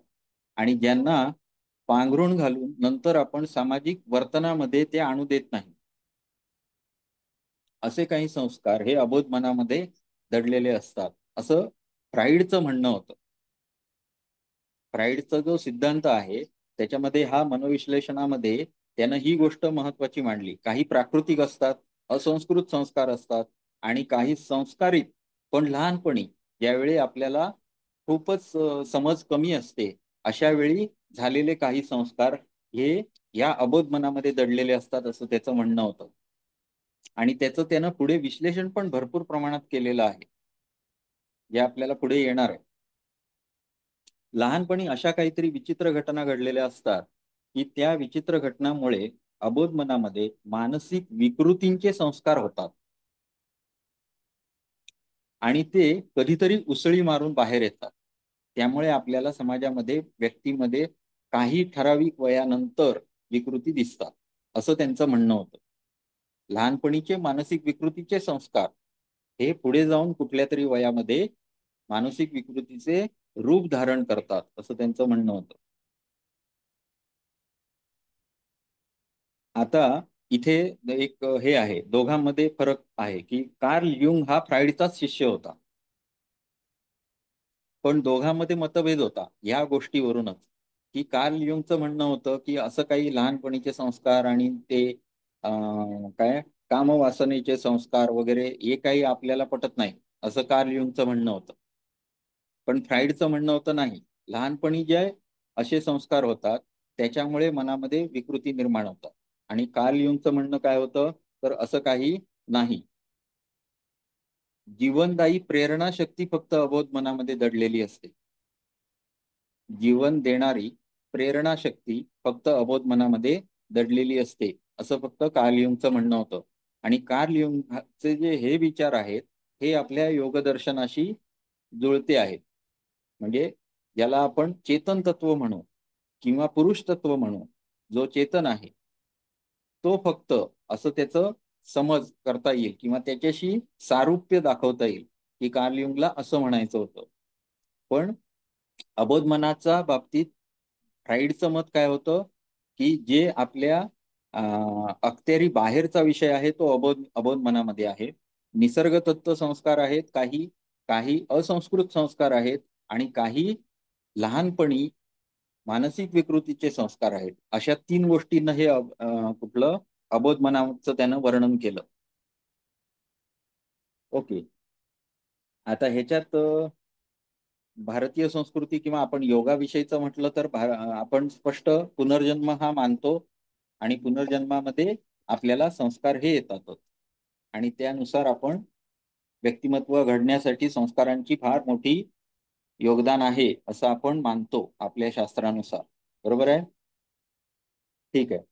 A: आणि ज्यांना पांघरून घालून नंतर आपण सामाजिक वर्तनामध्ये ते आणू देत नाही. असे काही संस्कार हे अबोध मनामध्ये दडलेले असतात, असं फ्राईडचं म्हणणं होतं. फ्राईडचा जो सिद्धांत आहे त्याच्यामध्ये हा मनोविश्लेषणामध्ये त्यानं ही गोष्ट महत्वाची मांडली. काही प्राकृतिक असतात, असंस्कृत संस्कार असतात आणि काही संस्कारित, पण लहानपणी ज्यावेळी आपल्याला खूपच समज कमी असते अशा वेळी झालेले काही संस्कार हे या अबोध मनामध्ये दडलेले असतात, असं त्याचं म्हणणं होतं. आणि त्याचं त्यानं पुढे विश्लेषण पण भरपूर प्रमाणात केलेलं आहे, जे आपल्याला पुढे येणार आहे. लहानपणी अशा काहीतरी विचित्र घटना घडलेल्या असतात की त्या विचित्र घटनांमुळे अबोध मनामध्ये मानसिक विकृतींचे संस्कार होतात आणि ते कधीतरी उसळी मारून बाहेर येतात. त्यामुळे आपल्याला समाजामध्ये, व्यक्तीमध्ये काही ठराविक वयानंतर विकृती दिसतात, असं त्यांचं म्हणणं होतं. लहानपणीचे मानसिक विकृतीचे संस्कार हे पुढे जाऊन कुठल्या तरी वयामध्ये मानसिक विकृतीचे रूप धारण करतात, असं त्यांचं म्हणणं होतं. आता इथे एक हे आहे, दोघांमध्ये फरक आहे की कार्ल युंग हा फ्राईडचाच शिष्य होता, पण दोघांमध्ये मतभेद होता या गोष्टीवरूनच, की कार्ल युंगचं म्हणणं होतं की असं काही लहानपणीचे संस्कार आणि ते काय कामवासनेचे संस्कार वगैरे हे काही आपल्याला पटत नाही, असं कार्ल युंगचं म्हणणं होतं. पण फ्राईडचं म्हणणं होतं नाही, लहानपणी जे असे संस्कार होतात त्याच्यामुळे मनामध्ये विकृती निर्माण होतात. आणि कार्ल युंगचं म्हणणं काय होतं, तर असं काही नाही, जीवनदायी प्रेरणा शक्ती फक्त अबोध मनामध्ये दडलेली असते. जीवन देणारी प्रेरणा शक्ती फक्त अबोध मनामध्ये दडलेली असते, असं फक्त कार्ल युंगचं म्हणणं होतं. आणि कार्ल युंगचे जे हे विचार आहेत हे आपल्या योगदर्शनाशी जुळते आहेत. म्हणजे ज्याला आपण चेतन तत्व म्हणू किंवा पुरुष तत्व म्हणू, जो चेतन आहे तो फक्त, असं त्याचं समज करता येईल किंवा त्याच्याशी सारूप्य दाखवता येईल, की कार्ल युंगला असं म्हणायचं होतं. पण अबोध मनाच्या बाबतीत फ्राईडचं मत काय होतं, की जे आपल्या अखत्यारी बाहेरचा विषय आहे तो अबोध अबोध मनामध्ये आहे. निसर्ग तत्व संस्कार आहेत, काही काही असंस्कृत संस्कार आहेत आणि काही लहानपणी मानसिक विकृतीचे संस्कार आहेत. अशा तीन गोष्टींना हे कुठलं अबोध मनाचं त्यानं वर्णन केलं. ओके. आता ह्याच्यात भारतीय संस्कृती किंवा आपण योगाविषयीचं म्हटलं तर आपण स्पष्ट पुनर्जन्म हा मानतो आणि पुनर्जन्मामध्ये आपल्याला संस्कार हे येतातच आणि त्यानुसार आपण व्यक्तिमत्व घडण्यासाठी संस्कारांची फार मोठी योगदान आहे असं आपण मानतो आपल्या शास्त्रानुसार. बरोबर आहे? ठीक आहे.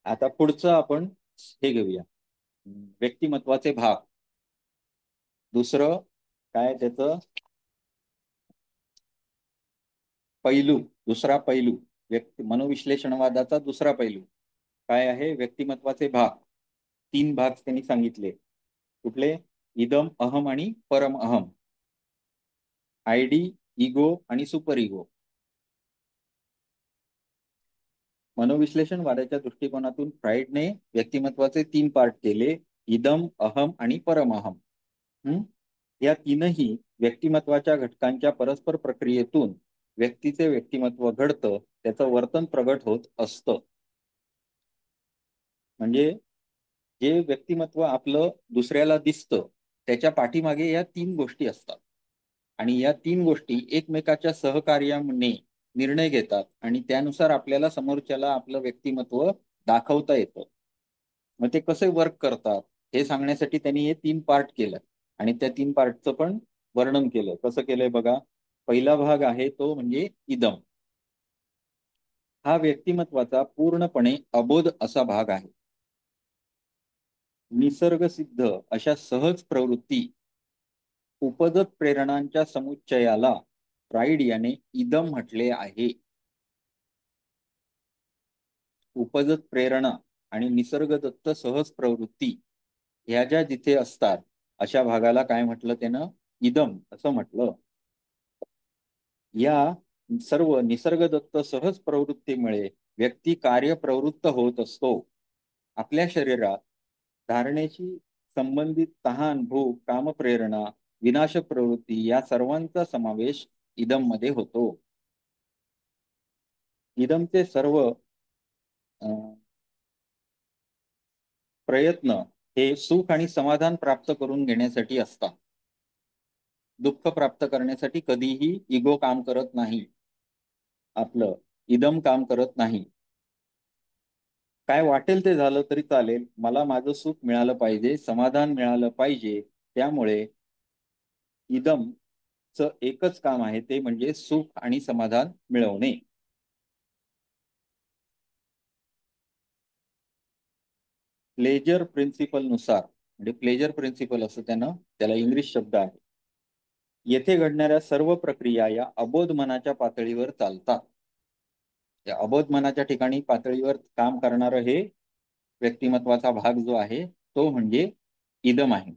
A: आता पुढचं आपण हे घेऊया, व्यक्तिमत्वाचे भाग. दुसरं काय त्याचं पैलू, दुसरा पैलू, मनोविश्लेषणवादाचा दुसरा पैलू काय आहे? व्यक्तिमत्वाचे भाग. तीन भाग त्यांनी सांगितले. कुठले? इदम, अहम आणि परम अहम. आयडी, इगो आणि सुपर इगो. मनोविश्लेषणवादाच्या दृष्टिकोनातून फ्राईडने व्यक्तिमत्वाचे तीन पार्ट केले, इदम, अहम आणि परम अहम. या तीनही व्यक्तिमत्वाच्या घटकांच्या परस्पर प्रक्रियेतून व्यक्तीचे व्यक्तिमत्व घडतं, त्याचं वर्तन प्रगट होत असतं. म्हणजे जे व्यक्तिमत्व आपलं दुसऱ्याला दिसतं त्याच्या पाठीमागे या तीन गोष्टी असतात आणि या तीन गोष्टी एकमेकाच्या सहकार्याने निर्णय घेतात आणि त्यानुसार आपल्याला समोरच्याला आपलं व्यक्तिमत्व दाखवता येतं. मग ते कसे वर्क करतात हे सांगण्यासाठी त्यांनी हे तीन पार्ट केलं आणि त्या तीन पार्टचं पण वर्णन केलं. कसं केलंय बघा. पहिला भाग आहे तो म्हणजे इदम. हा व्यक्तिमत्वाचा पूर्णपणे अबोध असा भाग आहे. निसर्गसिद्ध अशा सहज प्रवृत्ती, उपजत प्रेरणांच्या समुच्चयाला फ्राईड याने इदम म्हटले आहे. उपजत प्रेरणा आणि निसर्गदत्त सहज प्रवृत्ती ह्या ज्या जिथे असतात अशा भागाला काय म्हटलं त्यानं? इदम असं म्हटलं, या सर्व निसर्गदत्त सहज प्रवृत्तीमुळे व्यक्ती कार्यप्रवृत्त होत असतो. आपल्या शरीरात धारणेशी संबंधित तहान, भूक, कामप्रेरणा, विनाशक प्रवृत्ती या सर्वांचा समावेश इदम मध्ये होतो. इदमचे सर्व प्रयत्न हे सुख आणि समाधान प्राप्त करून घेण्यासाठी असतात. दुःख प्राप्त करण्यासाठी कधीही इगो काम करत नाही, आपलं इदम काम करत नाही. काय वाटेल ते झालं तरी चालेल, मला माझं सुख मिळालं पाहिजे, समाधान मिळालं पाहिजे. त्यामुळे इदमचं एकच काम आहे, ते म्हणजे सुख आणि समाधान मिळवणे. प्लेजर प्रिन्सिपल नुसार, म्हणजे प्लेजर प्रिन्सिपल असं त्याला इंग्लिश शब्द आहे. येथे घडणाऱ्या सर्व प्रक्रिया या अबोध मनाच्या पातळीवर चालतात. या अबोध मनाच्या ठिकाणी पातळीवर काम करणारं हे व्यक्तिमत्वाचा भाग जो आहे तो म्हणजे इदम आहे.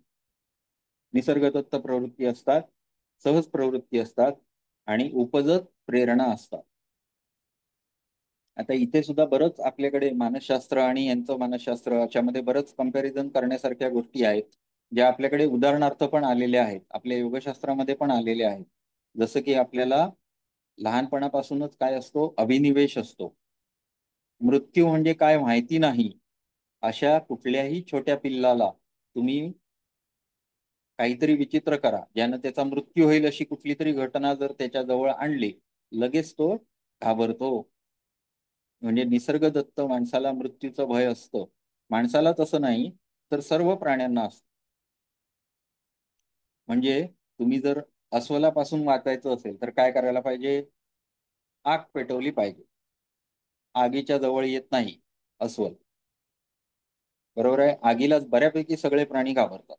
A: निसर्गदत्त प्रवृत्ती असतात, सहज प्रवृत्ती असतात आणि उपजत प्रेरणा असतात. आता इथे सुद्धा बरंच आपल्याकडे मानसशास्त्र आणि यांचं मानसशास्त्र याच्यामध्ये बरंच कंपॅरिझन करण्यासारख्या गोष्टी आहेत, ज्या आपल्याकडे उदाहरणार्थ पण आलेल्या आहेत, आपल्या योगशास्त्रामध्ये पण आलेल्या आहेत. जसं की आपल्याला लहानपणापासूनच काय असतो, अभिनिवेश असतो. मृत्यू म्हणजे काय माहिती नाही अशा कुठल्याही छोट्या पिल्लाला तुम्ही काहीतरी विचित्र करा, ज्यानं त्याचा मृत्यू होईल अशी कुठली तरी घटना जर त्याच्या जवळ आणली, लगेच तो घाबरतो. म्हणजे निसर्गदत्त माणसाला मृत्यूचं भय असतं. माणसाला तसं नाही, तर सर्व प्राण्यांना असतं. म्हणजे तुम्ही जर अस्वलापासून वाचायचं असेल तर काय करायला पाहिजे, आग पेटवली पाहिजे. आगीच्या जवळ येत नाही अस्वल, बरोबर आहे. आगीलाच बऱ्यापैकी सगळे प्राणी घाबरतात,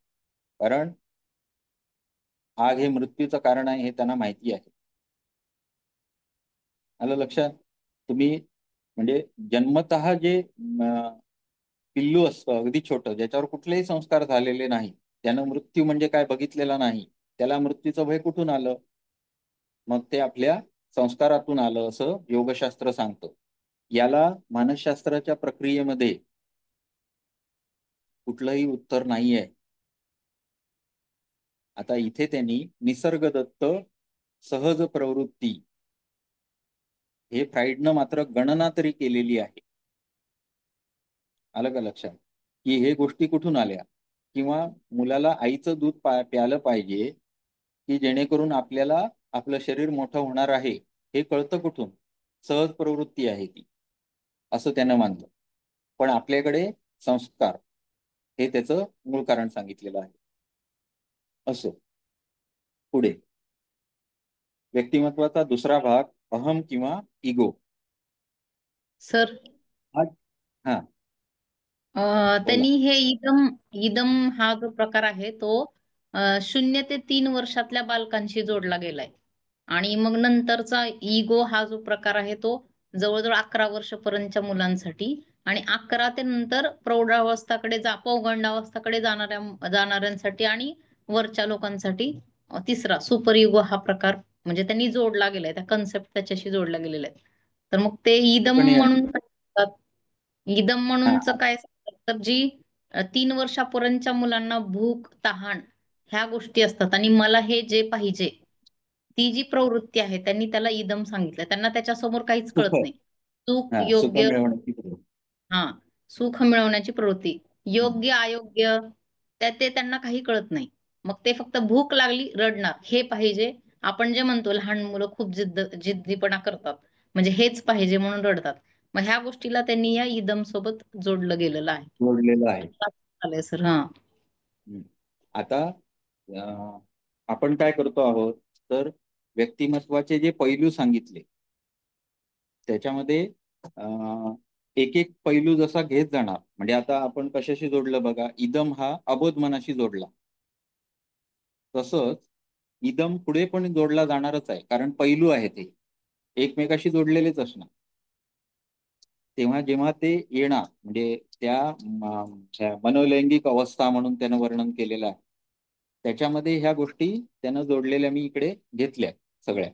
A: कारण आग हे मृत्यूचं कारण आहे हे त्यांना माहिती आहे. आलं लक्षात. तुम्ही म्हणजे जन्मतः जे पिल्लू असतं अगदी छोटं, ज्याच्यावर कुठलेही संस्कार झालेले नाही, त्यानं मृत्यू म्हणजे काय बघितलेला नाही, त्याला मृत्यूचं भय कुठून आलं? मग ते आपल्या संस्कारातून आलं असं योगशास्त्र सांगतं. याला मानसशास्त्राच्या प्रक्रियेमध्ये कुठलंही उत्तर नाहीये. आता इथे त्यांनी निसर्गदत्त सहज प्रवृत्ती हे फ्राईडनं मात्र गणना तरी केलेली आहे. आलं का लक्षात, की हे गोष्टी कुठून आल्या? किंवा मुलाला आईचं दूध प्यायलं पाहिजे, की जेणेकरून आपल्याला आपलं शरीर मोठं होणार आहे, हे कळतं कुठून? सहज प्रवृत्ती आहे ती, असं त्यानं मानलं. पण आपल्याकडे संस्कार हे त्याचं मूळ कारण सांगितलेलं आहे. असो, पुढे व्यक्तिमत्वाचा दुसरा भाग, अहम किंवा इगो.
C: सर,
A: हा, बोला.
C: त्यांनी हे इदम इदम हा जो प्रकार आहे तो 0 ते 3 वर्षातल्या बालकांशी जोडला गेलाय. आणि मग नंतरचा इगो हा जो प्रकार आहे तो जवळजवळ 11 वर्षपर्यंतच्या मुलांसाठी, आणि 11 ते नंतर प्रौढावस्थाकडे पौगंडावस्थाकडे जाणाऱ्यांसाठी, आणि वरच्या लोकांसाठी तिसरा सुपर इगो हा प्रकार म्हणजे त्यांनी जोडला गेलाय, त्या कन्सेप्ट त्याच्याशी जोडला गेलेला आहे. तर मग ते इदम
A: पण
C: म्हणून काय म्हणतात? इदम म्हणूनच
A: हा,
C: काय सांगतात, तर जी 3 वर्षापर्यंतच्या मुलांना भूक, तहान ह्या गोष्टी असतात आणि मला हे जे पाहिजे, ती जी प्रवृत्ती आहे त्यांनी त्याला इदम सांगितलं. त्यांना त्याच्यासमोर काहीच
A: सुख,
C: कळत नाही. सुख,
A: हा सुख
C: योग्य,
A: मिळवण्याची प्रवृत्ती.
C: हा, सुख मिळवण्याची प्रवृत्ती, योग्य, अयोग्य, ते त्यांना काही कळत नाही. मग ते फक्त भूक लागली रडणार, हे पाहिजे. आपण जे म्हणतो लहान मुलं खूप जिद्दीपणा करतात, म्हणजे हेच पाहिजे म्हणून रडतात. मग ह्या गोष्टीला त्यांनी या इदम सोबत जोडलं गेलेलं आहे.
A: जोडलेलं आहे.
C: चालेल सर. हा.
A: हम्म. आता आपण काय करतो आहोत, तर व्यक्तिमत्वाचे जे पैलू सांगितले त्याच्यामध्ये एक एक पैलू जसा घेत जाणार. म्हणजे आता आपण कशाशी जोडलं बघा, इदम हा अबोध मनाशी जोडला, तसंच इदम पुढे पण जोडला जाणारच आहे, कारण पैलू आहे ते एकमेकाशी जोडलेलेच असणार. तेव्हा जेव्हा ते येणार, म्हणजे त्या मनोलैंगिक अवस्था म्हणून त्यानं वर्णन केलेलं आहे, त्याच्यामध्ये ह्या गोष्टी त्यानं जोडलेल्या मी इकडे घेतल्या सगळ्या.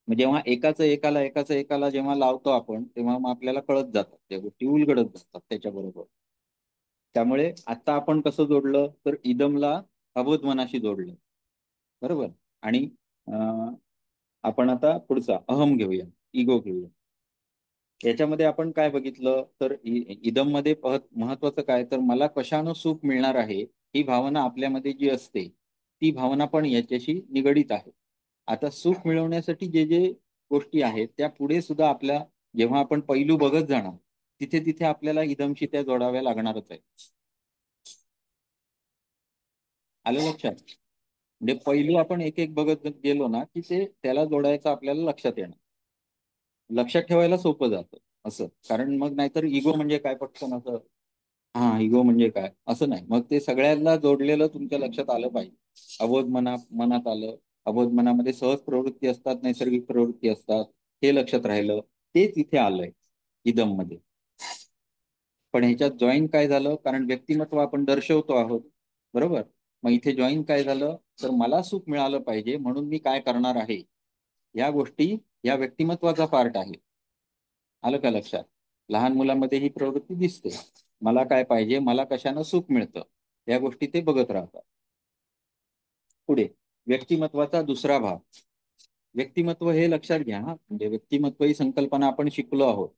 A: मग जेव्हा एकाचं एकाला जेव्हा लावतो आपण, तेव्हा मग आपल्याला कळत जातात त्या गोष्टी, उलगडत जातात त्याच्याबरोबर. त्यामुळे आता आपण कसं जोडलं, तर इदमला अबोध मनाशी जोडलं, बरोबर. आणि आपण आता पुढचा अहम घेऊया, इगो घेऊया. याच्यामध्ये आपण काय बघितलं, तर इदम मध्ये महत्वाचं काय, तर मला कशानं सुख मिळणार आहे ही भावना आपल्यामध्ये जी असते, ती भावना पण याच्याशी निगडीत आहे. आता सुख मिळवण्यासाठी जे जे गोष्टी आहेत त्या पुढे सुद्धा आपल्या, जेव्हा आपण पैलू बघत जाणार, तिथे तिथे आपल्याला इदमशी त्या जोडाव्या लागणारच आहे. आलं लक्षात? म्हणजे पैलू आपण एक एक बघत गेलो ना, की ते त्याला जोडायचं आपल्याला लक्षात येणार, लक्षात ठेवायला सोपं जातं असं. कारण मग नाहीतर इगो म्हणजे काय पटकन असं, हा इगो म्हणजे काय असं नाही. मग ते सगळ्यांना जोडलेलं तुमच्या लक्षात आलं पाहिजे. अबोध मनात आलं, अबोध मनामध्ये सहज प्रवृत्ती असतात, नैसर्गिक प्रवृत्ती असतात, हे लक्षात राहिलं, तेच इथे आलंय इदम मध्ये. पण ह्याच्यात जॉईन काय झालं, कारण व्यक्तिमत्व आपण दर्शवतो आहोत, बरोबर. मग इथे जॉईन काय झालं, तर मला सुख मिळालं पाहिजे म्हणून मी काय करणार आहे, या गोष्टी या व्यक्तिमत्वाचा पार्ट आहे. आलं का लक्षात? लहान मुलामध्ये ही प्रवृत्ती दिसते, मला काय पाहिजे, मला कशानं सुख मिळतं, या गोष्टी ते बघत राहतात. पुढे व्यक्तिमत्वाचा दुसरा भाग. व्यक्तिमत्व हे लक्षात घ्या, म्हणजे व्यक्तिमत्व ही संकल्पना आपण शिकलो आहोत,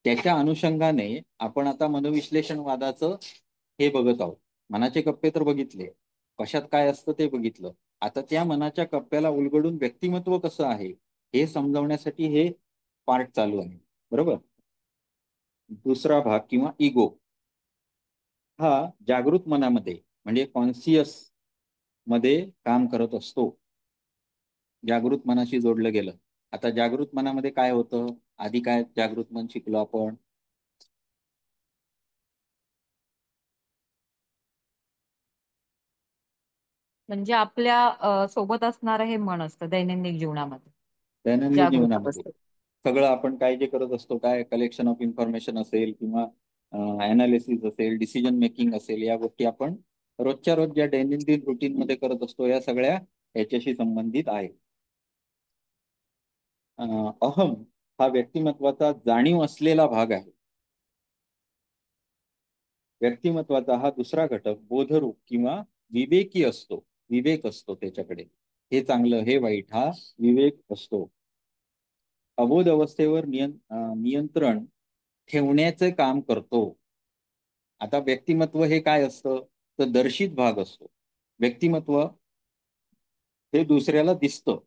A: त्याच्या अनुषंगाने आपण आता मनोविश्लेषणवादाचं हे बघत आहोत. मनाचे कप्पे तर बघितले, कशात काय असतं ते बघितलं. आता त्या मनाच्या कप्प्याला उलगडून व्यक्तिमत्व कसं आहे हे समजवण्यासाठी हे पार्ट चालू आहे, बरोबर. दुसरा भाग किंवा इगो हा जागृत मनामध्ये म्हणजे कॉन्शियस मध्ये काम करत असतो, जागृत मनाशी जोडलं गेलं. आता जागृत मनामध्ये काय होतं, आधी काय जागृत मन शिकलो आपण,
B: म्हणजे आपल्या सोबत असणारं हे मन असतं दैनंदिन जीवनामध्ये,
A: दैनंदिन
B: जागृत
A: जीवनामध्ये
B: अवस्थेत.
A: सगळं आपण काय जे करत असतो, काय कलेक्शन ऑफ इन्फॉर्मेशन असेल किंवा अनालिसिस असेल, डिसिजन मेकिंग असेल, या गोष्टी आपण रोजच्या रोज ज्या दैनंदिन रुटीन मध्ये करत असतो, या सगळ्या याच्याशी संबंधित आहे. अहम हा व्यक्तिमत्वाचा जाणीव असलेला भाग आहे. व्यक्तिमत्वाचा हा दुसरा घटक बोधरूप किंवा विवेकी असतो, विवेक असतो त्याच्याकडे, हे चांगलं हे वाईट हा विवेक असतो. अबोध अवस्थेवर नियंत्रण ठेवण्याचे काम करतो. आता व्यक्तिमत्व हे काय असतं, तर दर्शित भाग असतो. व्यक्तिमत्व हे दुसऱ्याला दिसतं,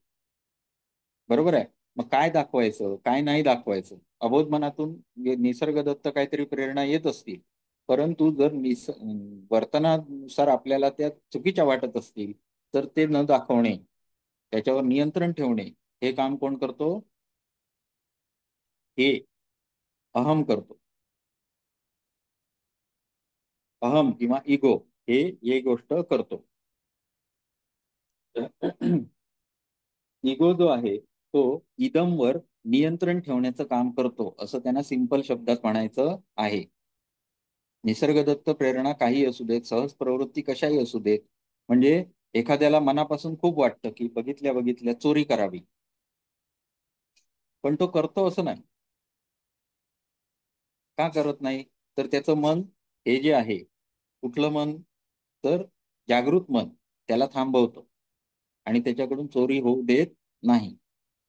A: बरोबर आहे. मग काय दाखवायचं काय नाही दाखवायचं, अबोध मनातून निसर्गदत्त काहीतरी प्रेरणा येत असतील, परंतु जर वर्तनानुसार आपल्याला त्या चुकीच्या वाटत असतील, तर ते न दाखवणे, त्याच्यावर नियंत्रण ठेवणे, हे काम कोण करतो, हे अहम करतो. अहम किंवा इगो हे गोष्ट करतो. इगो जो आहे तो इदमवर नियंत्रण ठेवण्याचं काम करतो, असं त्यांना सिंपल शब्दात म्हणायचं आहे. निसर्गदत्त प्रेरणा काही असू देत, सहज प्रवृत्ती कशाही असू देत, म्हणजे एखाद्याला मनापासून खूप वाटतं की बघितल्या बघितल्या चोरी करावी, पण तो करतो असं नाही. का करत नाही, तर त्याचं मन हे जे आहे, कुठलं मन, तर जागृत मन त्याला थांबवतं आणि त्याच्याकडून चोरी होऊ देत नाही.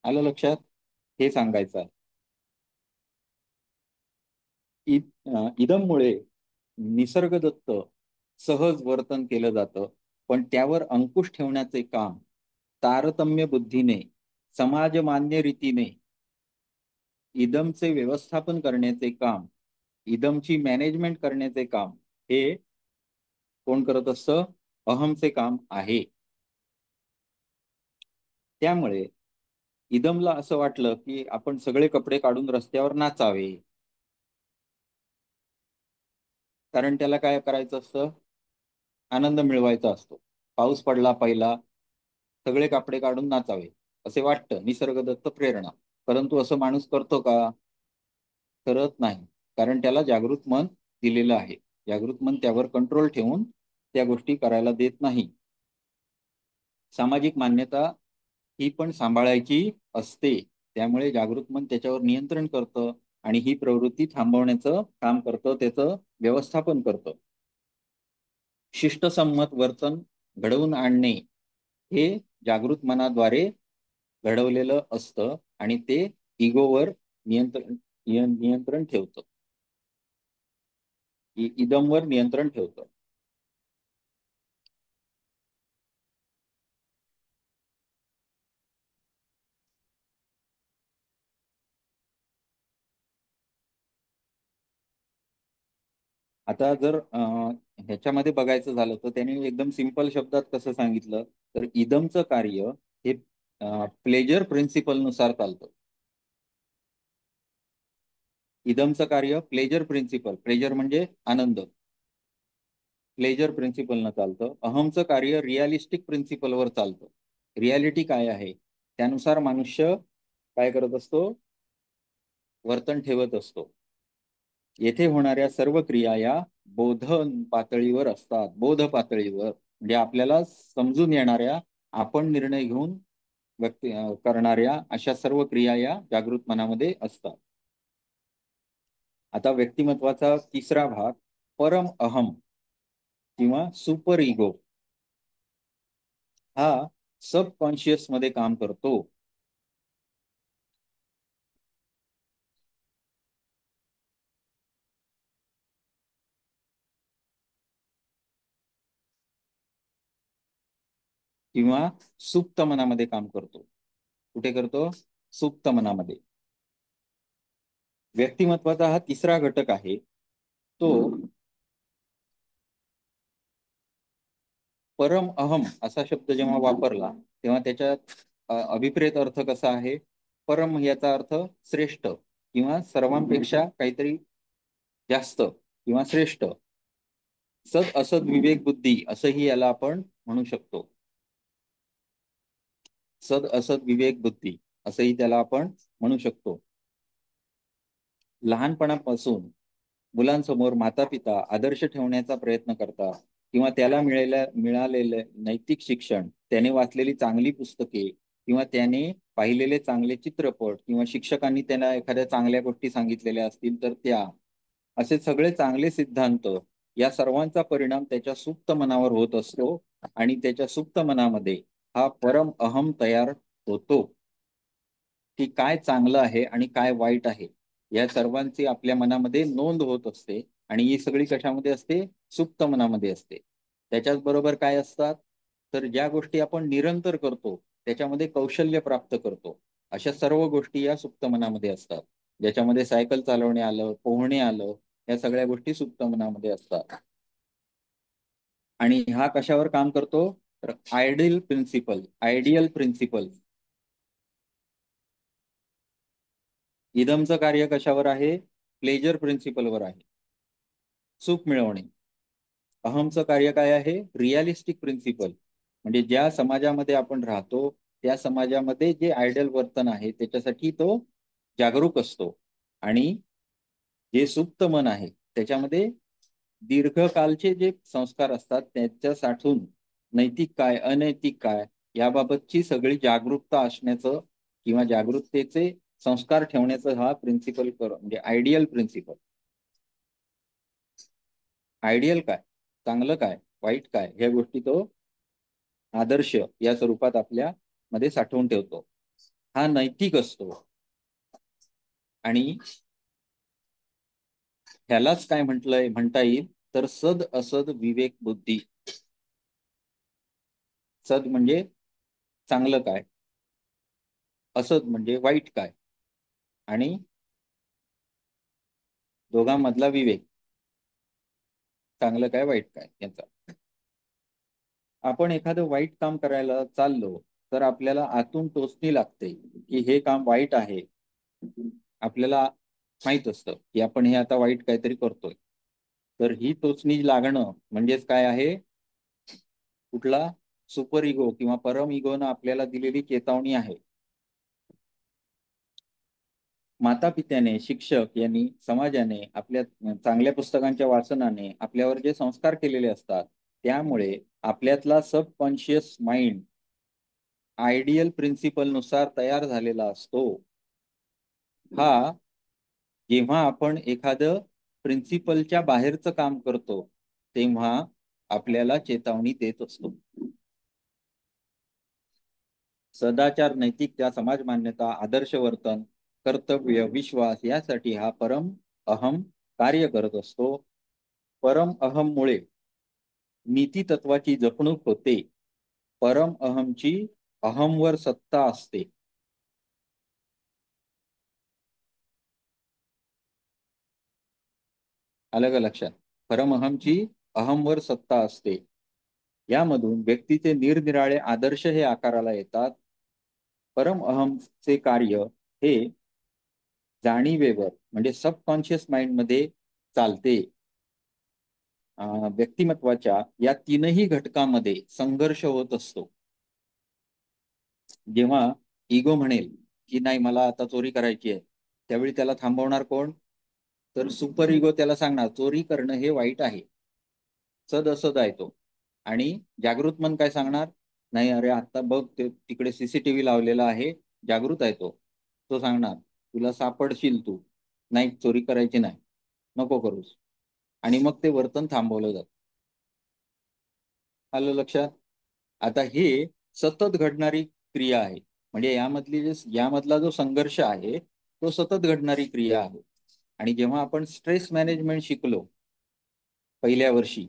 A: आलं लक्षात? हे सांगायचं आहे. इदममुळे निसर्गदत्त सहज वर्तन केलं जातं, पण त्यावर अंकुश ठेवण्याचे काम तारतम्य बुद्धीने, समाजमान्य रीतीने इदमचे व्यवस्थापन करण्याचे काम, इदमची मॅनेजमेंट करण्याचे काम हे कोण करत असतं, अहमचे काम आहे. त्यामुळे इदमला असं वाटलं की आपण सगळे कपडे काढून रस्त्यावर नाचावे, कारण त्याला काय करायचं असतं, आनंद मिळवायचा असतो. पाऊस पडला पहिला, सगळे कपडे काढून नाचावे असे वाटतं, निसर्गदत्त प्रेरणा. परंतु असं माणूस करतो का, करत नाही, कारण त्याला जागृत मन दिलेलं आहे. जागृत मन त्यावर कंट्रोल ठेवून त्या गोष्टी करायला देत नाही. सामाजिक मान्यता ही पण सांभाळायची असते. त्यामुळे जागृत मन त्याच्यावर नियंत्रण करतं आणि ही प्रवृत्ती थांबवण्याचं काम करतं, त्याचं व्यवस्थापन करतं. शिष्टसंमत वर्तन घडवून आणणे हे जागृत मनाद्वारे घडवलेलं असतं आणि ते इगोवर नियंत्रण ठेवतं, इदमवर नियंत्रण ठेवतं. आता जर ह्याच्यामध्ये बघायचं झालं तर त्यांनी एकदम सिंपल शब्दात कसं सांगितलं, तर इदमचं कार्य हे प्लेजर प्रिन्सिपल नुसार चालतं. इदमचं कार्य प्लेजर प्रिन्सिपल, प्लेजर म्हणजे आनंद, प्लेजर प्रिन्सिपलनं चालतं. अहमचं कार्य रिअलिस्टिक प्रिन्सिपलवर चालतं. रियालिटी काय आहे त्यानुसार मनुष्य काय करत असतो, वर्तन ठेवत असतो. येथे होणाऱ्या सर्व क्रिया या बोधन पातळीवर असतात. बोध पातळीवर म्हणजे आपल्याला समजून येणाऱ्या, आपण निर्णय घेऊन व्यक्त करणाऱ्या अशा सर्व क्रिया या जागृत मनामध्ये असतात. आता व्यक्तिमत्वाचा तिसरा भाग परम अहम किंवा सुपर इगो हा सबकॉन्शियस मध्ये काम करतो. किंवा सुप्त मनामध्ये काम करतो. कुठे करतो? सुप्त मनामध्ये. व्यक्तिमत्वाचा हा तिसरा घटक आहे. तो परम अहम असा शब्द जेव्हा वापरला तेव्हा त्याच्यात अभिप्रेत अर्थ कसा आहे? परम याचा अर्थ श्रेष्ठ किंवा सर्वांपेक्षा काहीतरी जास्त किंवा श्रेष्ठ. सद असद विवेक बुद्धी असंही याला आपण म्हणू शकतो. सद असद विवेक बुद्धी असंही त्याला आपण म्हणू शकतो. लहानपणापासून मुलांसमोर माता पिता आदर्श ठेवण्याचा प्रयत्न करतात किंवा त्याला मिळालेले नैतिक शिक्षण, त्याने वाचलेली चांगली पुस्तके किंवा त्याने पाहिलेले चांगले चित्रपट किंवा शिक्षकांनी त्यांना एखाद्या चांगल्या गोष्टी सांगितलेल्या असतील तर त्या, असे सगळे चांगले सिद्धांत, या सर्वांचा परिणाम त्याच्या सुप्त मनावर होत असतो आणि त्याच्या सुप्त मनामध्ये हा परम अहम तयार होतो की काय चांगलं आहे आणि काय वाईट आहे या सर्वांची आपल्या मनामध्ये नोंद होत असते. आणि ही सगळी कशामध्ये असते? सुप्त मनामध्ये असते. त्याच्याच बरोबर काय असतात, तर ज्या गोष्टी आपण निरंतर करतो त्याच्यामध्ये कौशल्य प्राप्त करतो अशा सर्व गोष्टी या सुप्त मनामध्ये असतात. ज्याच्यामध्ये सायकल चालवणे आलं, पोहणे आलं, या सगळ्या गोष्टी सुप्त मनामध्ये असतात. आणि हा कशावर काम करतो? तर आयडियल प्रिन्सिपल. इदमचं कार्य कशावर आहे? प्लेजर प्रिन्सिपलवर आहे, सुख मिळवणे. अहमचं कार्य काय आहे? रिअलिस्टिक प्रिन्सिपल, म्हणजे ज्या समाजामध्ये आपण राहतो त्या समाजामध्ये जे आयडियल वर्तन आहे त्याच्यासाठी तो जागरूक असतो. आणि जे सुप्त मन आहे त्याच्यामध्ये दीर्घकालचे जे संस्कार असतात त्याच्या साठून नैतिक काय अनैतिक काय याबाबतची सगळी जागरूकता असण्याचं किंवा जागरूकतेचे संस्कार ठेवण्याचं हा प्रिन्सिपल म्हणजे आयडियल प्रिन्सिपल. आयडियल काय, चांगलं काय, वाईट काय, ह्या गोष्टी तो आदर्श या स्वरूपात आपल्या मध्ये साठवून ठेवतो. हा नैतिक असतो आणि ह्यालाच काय म्हणता येईल तर सद असद विवेक बुद्धी. सद म्हणजे चांगलं काय, असद म्हणजे वाईट काय, आणि दोघांमधला विवेक, चांगलं काय वाईट काय याचा. आपण एखादं वाईट काम करायला चाललो तर आपल्याला आतून टोचणी लागते की हे काम वाईट आहे. आपल्याला माहित असतं की आपण हे आता वाईट काहीतरी करतोय. तर ही टोचणी लागणं म्हणजेच काय आहे? कुठला? सुपर इगो किंवा परम इगोनं आपल्याला दिलेली चेतावणी आहे. माता पित्याने, शिक्षक यांनी, समाजाने, आपल्या चांगल्या पुस्तकांच्या वाचनाने आपल्यावर जे संस्कार केलेले असतात त्यामुळे आपल्यातला सबकॉन्शियस माइंड आयडियल प्रिन्सिपल नुसार तयार झालेला असतो, हा जेव्हा आपण एखादं प्रिन्सिपलच्या बाहेरचं काम करतो तेव्हा आपल्याला चेतावणी देत असतो. सदाचार, नैतिकता, समाज मान्यता, आदर्श वर्तन, कर्तव्य, विश्वास यासाठी हा परम अहम कार्य करत असतो. परम अहम मुळे नीती तत्वाची जपणूक होते. परम अहमची अहमवर सत्ता असते. अलग लक्षात. परमअहमची अहमवर सत्ता असते. यामधून व्यक्तीचे निरनिराळे आदर्श हे आकाराला येतात. परमअहमचे कार्य हे जाणीवेवर म्हणजे सबकॉन्शियस माइंड मध्ये चालते. व्यक्तिमत्वाच्या या तीनही घटकांमध्ये संघर्ष होत असतो. जेव्हा इगो म्हणेल की नाही मला आता चोरी करायची आहे, त्यावेळी त्याला थांबवणार कोण? तर सुपर इगो त्याला सांगणार चोरी करणं हे वाईट आहे, सद असद आहे तो. आणि जागृत मन काय सांगणार? नाही अरे आता बघ ते तिकडे सीसीटीव्ही लावलेला आहे, जागृत आहे तो. तो सांगणार तुला सापडशील तू, नाही चोरी करायची नाही, नको करूस. आणि मग ते वर्तन थांबवलं जातं. आलं लक्षात? आता हे सतत घडणारी क्रिया आहे. म्हणजे यामधला जो संघर्ष आहे तो सतत घडणारी क्रिया आहे. आणि जेव्हा आपण स्ट्रेस मॅनेजमेंट शिकलो पहिल्या वर्षी,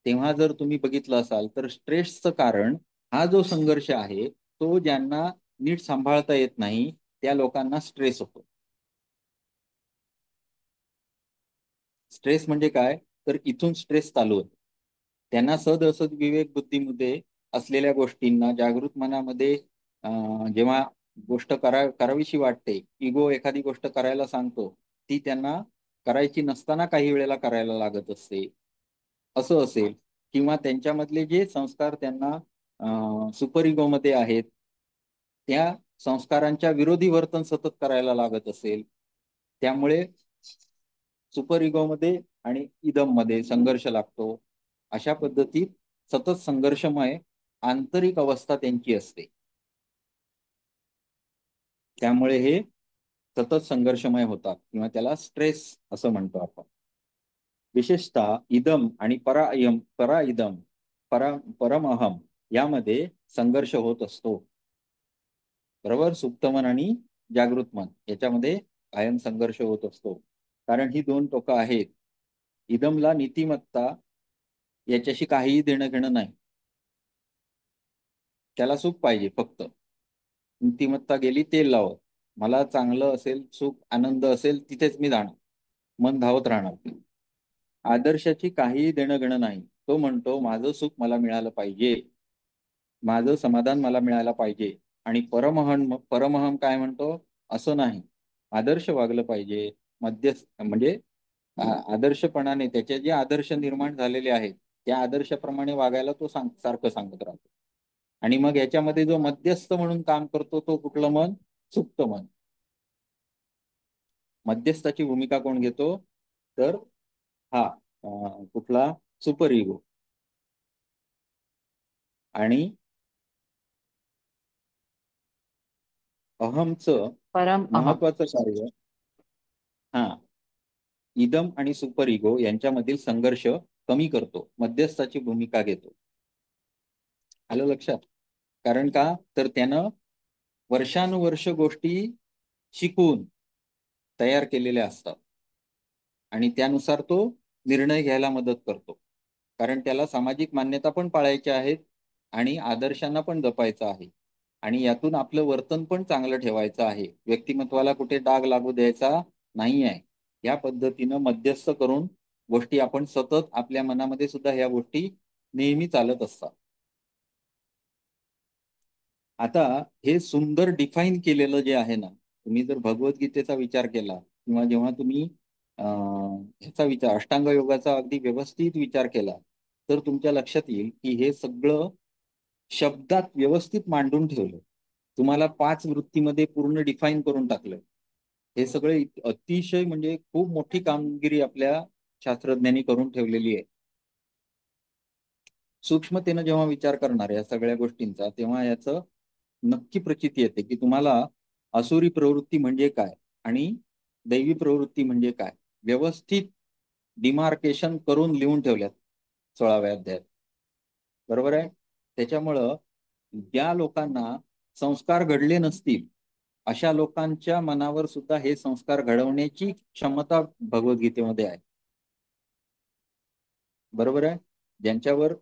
A: तेव्हा जर तुम्ही बघितलं असाल तर स्ट्रेसचं कारण हा जो संघर्ष आहे तो ज्यांना नीट सांभाळता येत नाही त्या लोकांना स्ट्रेस होतो. स्ट्रेस म्हणजे काय? तर इथून स्ट्रेस चालू होतो. त्यांना सद असद विवेक बुद्धीमध्ये असलेल्या गोष्टींना जागृत मनामध्ये जेव्हा गोष्ट करावीशी वाटते, इगो एखादी गोष्ट करायला सांगतो, ती त्यांना करायची नसताना काही वेळेला करायला लागत असते, असं असेल. किंवा त्यांच्यामधले जे संस्कार त्यांना सुपर इगो मध्ये आहेत त्या संस्कारांच्या विरोधी वर्तन सतत करायला लागत असेल, त्यामुळे सुपर इगो मध्ये आणि इदम मध्ये संघर्ष लागतो. अशा पद्धतीत सतत संघर्षमय आंतरिक अवस्था त्यांची असते. त्यामुळे हे सतत संघर्षमय होतात किंवा त्याला स्ट्रेस असं म्हणतो आपण. विशेषतः इदम आणि परमअहम यामध्ये संघर्ष होत असतो. बरोबर? सुप्त मन आणि जागृत मन याच्यामध्ये कायम संघर्ष होत असतो. कारण ही दोन टोकं आहेत. इदमला नीतिमत्ता याच्याशी काहीही देणं घेणं नाही, त्याला सुख पाहिजे फक्त. नीतिमत्ता गेली तेल लावत, मला चांगलं असेल, सुख आनंद असेल तिथेच मी जाणार, मन धावत राहणार. आदर्शाची काहीही देणं घेणं नाही. तो म्हणतो माझं सुख मला मिळालं पाहिजे, माझं समाधान मला मिळायला पाहिजे. आणि परमहम काय म्हणतो? असं नाही, आदर्श वागलं पाहिजे. मध्यस्थ म्हणजे आदर्शपणाने त्याचे जे आदर्श निर्माण झालेले आहेत त्या आदर्शाप्रमाणे वागायला तो सारखं सांगत राहतो. आणि मग याच्यामध्ये जो मध्यस्थ म्हणून काम करतो तो कुठलं मन? सुप्त मन. मध्यस्थाची भूमिका कोण घेतो? तर हा कुठला? Super ego. आणि अहमचं
B: परम अहम.
A: महत्वाचं कार्य हा इदम आणि सुपर इगो यांच्यामधील संघर्ष कमी करतो, मध्यस्थाची भूमिका घेतो. आलं लक्षात? कारण का? तर त्यानं वर्षानुवर्ष गोष्टी शिकून तयार केलेल्या असतात आणि त्यानुसार तो निर्णय घ्यायला मदत करतो. कारण त्याला सामाजिक मान्यता पण पाळायच्या आहेत आणि आदर्शांना पण जपायचं आहे आणि यातून आपलं वर्तन पण चांगलं ठेवायचं आहे. व्यक्तिमत्वाला कुठे डाग लागू द्यायचा नाही आहे. या पद्धतीनं मध्यस्थ करून गोष्टी आपण सतत आपल्या मनामध्ये सुद्धा ह्या गोष्टी नेहमी चालत असतात. आता हे सुंदर डिफाईन केलेलं जे आहे ना, तुम्ही जर भगवद्गीतेचा विचार केला किंवा जेव्हा तुम्ही ह्याचा विचार अष्टांग योगाचा अगदी व्यवस्थित विचार केला तर तुमच्या लक्षात येईल की हे सगळं शब्दात व्यवस्थित मांडून ठेवलं. तुम्हाला 5 वृत्तीमध्ये पूर्ण डिफाईन करून टाकलं. हे सगळे अतिशय म्हणजे खूप मोठी कामगिरी आपल्या शास्त्रज्ञांनी करून ठेवलेली आहे. सूक्ष्मतेनं जेव्हा विचार करणार या सगळ्या गोष्टींचा तेव्हा याचं नक्की प्रचिती येते की तुम्हाला असुरी प्रवृत्ती म्हणजे काय आणि दैवी प्रवृत्ती म्हणजे काय व्यवस्थित डिमार्केशन करून लिहून ठेवल्यात 16व्या अध्यायात. बरोबर आहे. त्याच्यामुळं ज्या लोकांना संस्कार घडले नसतील अशा लोकांच्या मनावर सुद्धा हे संस्कार घडवण्याची क्षमता भगवद्गीतेमध्ये आहे. बरोबर आहे. ज्यांच्यावर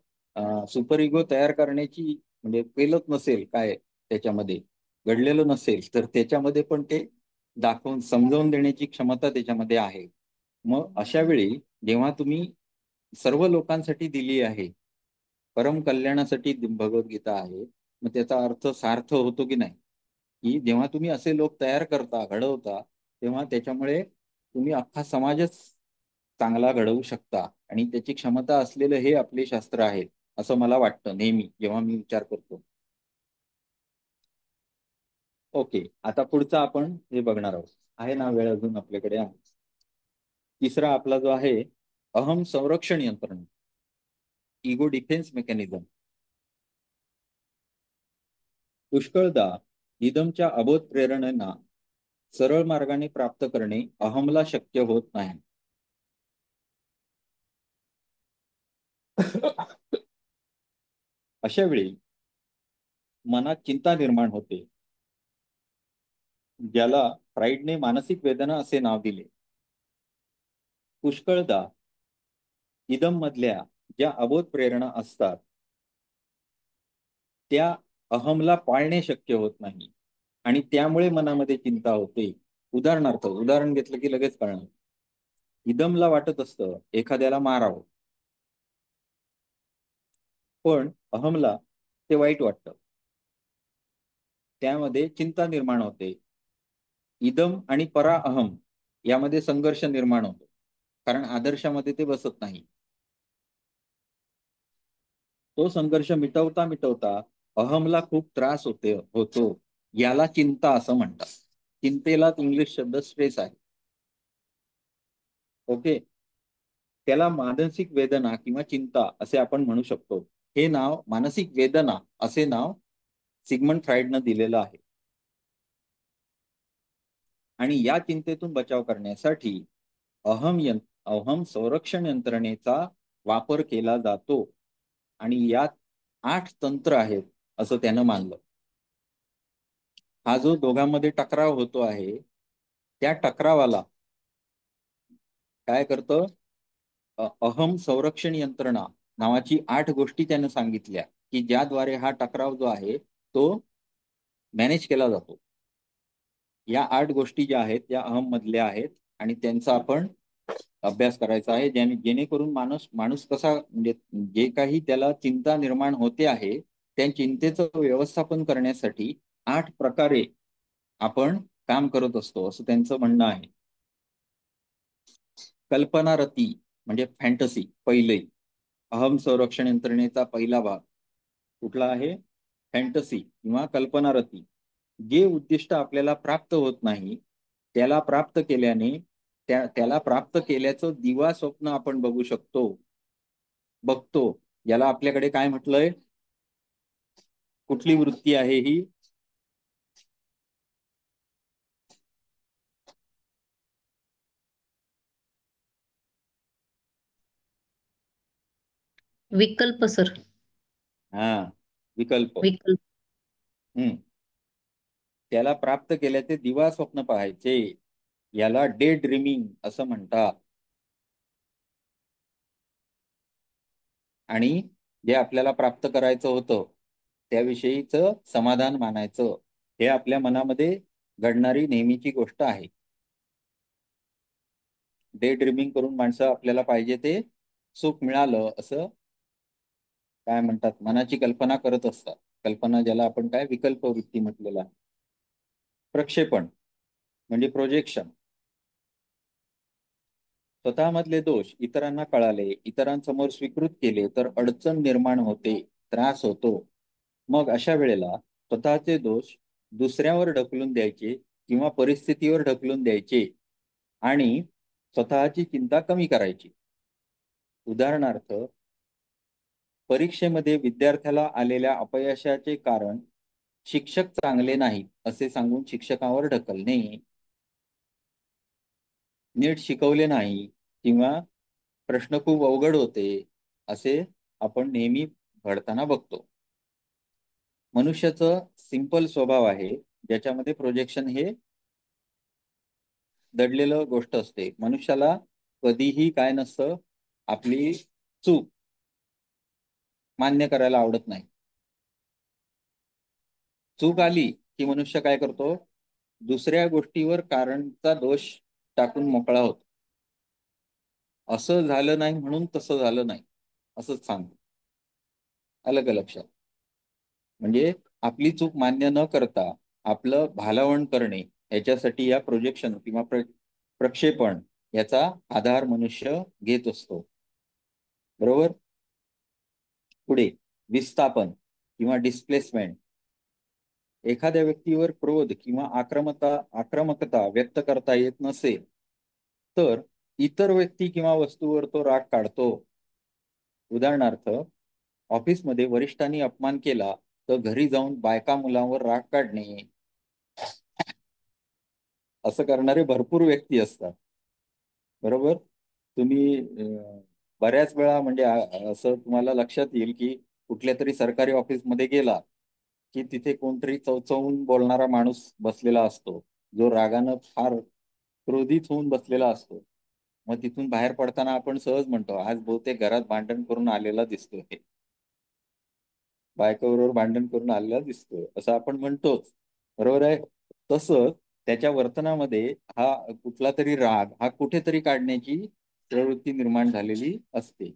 A: सुपर इगो तयार करण्याची म्हणजे केलंच नसेल काय त्याच्यामध्ये घडलेलं नसेल तर त्याच्यामध्ये पण ते दाखवून समजावून देण्याची क्षमता त्याच्यामध्ये आहे. मग अशा वेळी जेव्हा तुम्ही सर्व लोकांसाठी दिली आहे परम कल्याणासाठी भगवद्गीता आहे मग त्याचा अर्थ सार्थ होतो की नाही की जेव्हा तुम्ही असे लोक तयार करता घडवता तेव्हा त्याच्यामुळे तुम्ही अख्खा समाजच चांगला घडवू शकता आणि त्याची क्षमता असलेलं हे आपले शास्त्र आहे असं मला वाटतं नेहमी जेव्हा मी विचार करतो. ओके, आता पुढचा आपण हे बघणार आहोत. आहे ना वेळ अजून आपल्याकडे आहे. तिसरा आपला जो आहे अहम संरक्षण यंत्रणा इगो डिफेन्स मेकॅनिझम. पुष्कळदा इदमच्या अबोध प्रेरणेना सरळ मार्गाने प्राप्त करणे अहमला शक्य होत नाही. अशा वेळी मनात चिंता निर्माण होते ज्याला फ्राईडने मानसिक वेदना असे नाव दिले. पुष्कळदा इदम मधल्या ज्या अबोध प्रेरणा असतात त्या अहमला पाळणे शक्य होत नाही आणि त्यामुळे मनामध्ये चिंता होते. उदाहरणार्थ उदाहरण घेतलं की लगेच कळणार. इदमला वाटत असतं एखाद्याला मारावं पण अहमला ते वाईट वाटतं. त्यामध्ये चिंता निर्माण होते. इदम आणि परा अहम यामध्ये संघर्ष निर्माण होतो कारण आदर्शामध्ये ते बसत नाही. तो संघर्ष मिटवता मिटवता अहमला खूप त्रास होतो याला चिंता असं म्हणतात. चिंतेला इंग्लिश शब्द स्ट्रेस आहे. ओके, त्याला मानसिक वेदना किंवा चिंता असे आपण म्हणू शकतो. हे नाव मानसिक वेदना असे नाव सिग्मंड फ्राईडनं दिलेलं आहे. आणि या चिंतेतून बचाव करण्यासाठी अहम संरक्षण यंत्रणेचा वापर केला जातो आणि यात 8 तंत्र आहेत असं त्यानं मानलं. हा जो दोघांमध्ये टकराव होतो आहे त्या टकरावाला काय करतं अहम संरक्षण यंत्रणा नावाची 8 गोष्टी त्यानं सांगितल्या की ज्याद्वारे हा टकराव जो आहे तो मॅनेज केला जातो. या 8 गोष्टी ज्या आहेत त्या अहम मधल्या आहेत आणि त्यांचा आपण अभ्यास करायचा आहे जेणेकरून माणूस कसा म्हणजे जे काही त्याला चिंता निर्माण होते आहे त्या चिंतेचं व्यवस्थापन करण्यासाठी 8 प्रकारे आपण काम करत असतो असं त्यांचं म्हणणं आहे. कल्पनारती म्हणजे फॅन्टसी पहिले अहम संरक्षण यंत्रणेचा पहिला भाग कुठला आहे फॅन्टसी किंवा कल्पनारती. जे उद्दिष्ट आपल्याला प्राप्त होत नाही त्याला प्राप्त केल्याने त्याला प्राप्त केल्याचं दिवा स्वप्न आपण बघतो. याला आपल्याकडे काय म्हटलंय कुठली वृत्ती आहे ही
C: विकल्प सर.
A: हा विकल्प.
C: विकल्प.
A: त्याला प्राप्त केल्याचे दिवा स्वप्न पाहायचे याला डे ड्रीमिंग असं म्हणतात. आणि जे आपल्याला प्राप्त करायचं होतं त्याविषयीचं समाधान मानायचं हे आपल्या मनामध्ये घडणारी नेहमीची गोष्ट आहे. डे ड्रीमिंग करून माणसं आपल्याला पाहिजे ते सुख मिळालं असं काय म्हणतात मनाची कल्पना करत असतात. कल्पना ज्याला आपण काय विकल्प वृत्ती म्हटलेला. प्रक्षेपण म्हणजे प्रोजेक्शन. स्वतःमधले दोष इतरांना कळाले इतरांसमोर स्वीकृत केले तर अडचण निर्माण होते त्रास होतो. मग अशा वेळेला स्वतःचे दोष दुसऱ्यावर ढकलून द्यायचे किंवा परिस्थितीवर ढकलून द्यायचे आणि स्वतःची चिंता कमी करायची. उदाहरणार्थ परीक्षेमध्ये विद्यार्थ्याला आलेल्या अपयशाचे कारण शिक्षक चांगले नाहीत असे सांगून शिक्षकावर ढकलणे, नीट शिकवले नाही किंवा प्रश्न खूप अवघड होते असे आपण नेहमी घडताना बघतो. मनुष्याचं सिंपल स्वभाव आहे, ज्याच्यामध्ये प्रोजेक्शन हे दडलेलं गोष्ट असते. मनुष्याला कधीही काय नसतं, आपली चूक मान्य करायला आवडत नाही. चूक आली की मनुष्य काय करतो, दुसऱ्या गोष्टीवर कारणचा दोष टाकून मोकळा होतो. असं झालं नाही म्हणून तसं झालं नाही असंच सांगतो. आलं का लक्षात? म्हणजे आपली चूक मान्य न करता आपलं भालावण करणे, याच्यासाठी या प्रोजेक्शन किंवा प्रक्षेपण याचा आधार मनुष्य घेत असतो. बरोबर. पुढे विस्थापन किंवा डिस्प्लेसमेंट. एखाद्या व्यक्तीवर क्रोध किंवा आक्रमकता व्यक्त करता येत नसेल तर इतर व्यक्ती किंवा वस्तूवर तो राग काढतो. उदाहरणार्थ, ऑफिसमध्ये वरिष्ठांनी अपमान केला तर घरी जाऊन बायका मुलांवर राग काढणे. असं करणारे भरपूर व्यक्ती असतात. बरोबर. तुम्ही बऱ्याच वेळा म्हणजे असं तुम्हाला लक्षात येईल की कुठल्या तरी सरकारी ऑफिसमध्ये गेला की तिथे कोणतरी चवचवून बोलणारा माणूस बसलेला असतो, जो रागानं फार क्रोधित होऊन बसलेला असतो. मग तिथून बाहेर पडताना आपण सहज म्हणतो, आज बहुतेक घरात भांडण करून आलेला दिसतोय, बायकोबरोबर भांडण करून आलेला दिसतोय, असं आपण म्हणतोच. बरोबर आहे. तसं त्याच्या वर्तनामध्ये हा कुठला तरी राग हा कुठेतरी काढण्याची प्रवृत्ती निर्माण झालेली असते.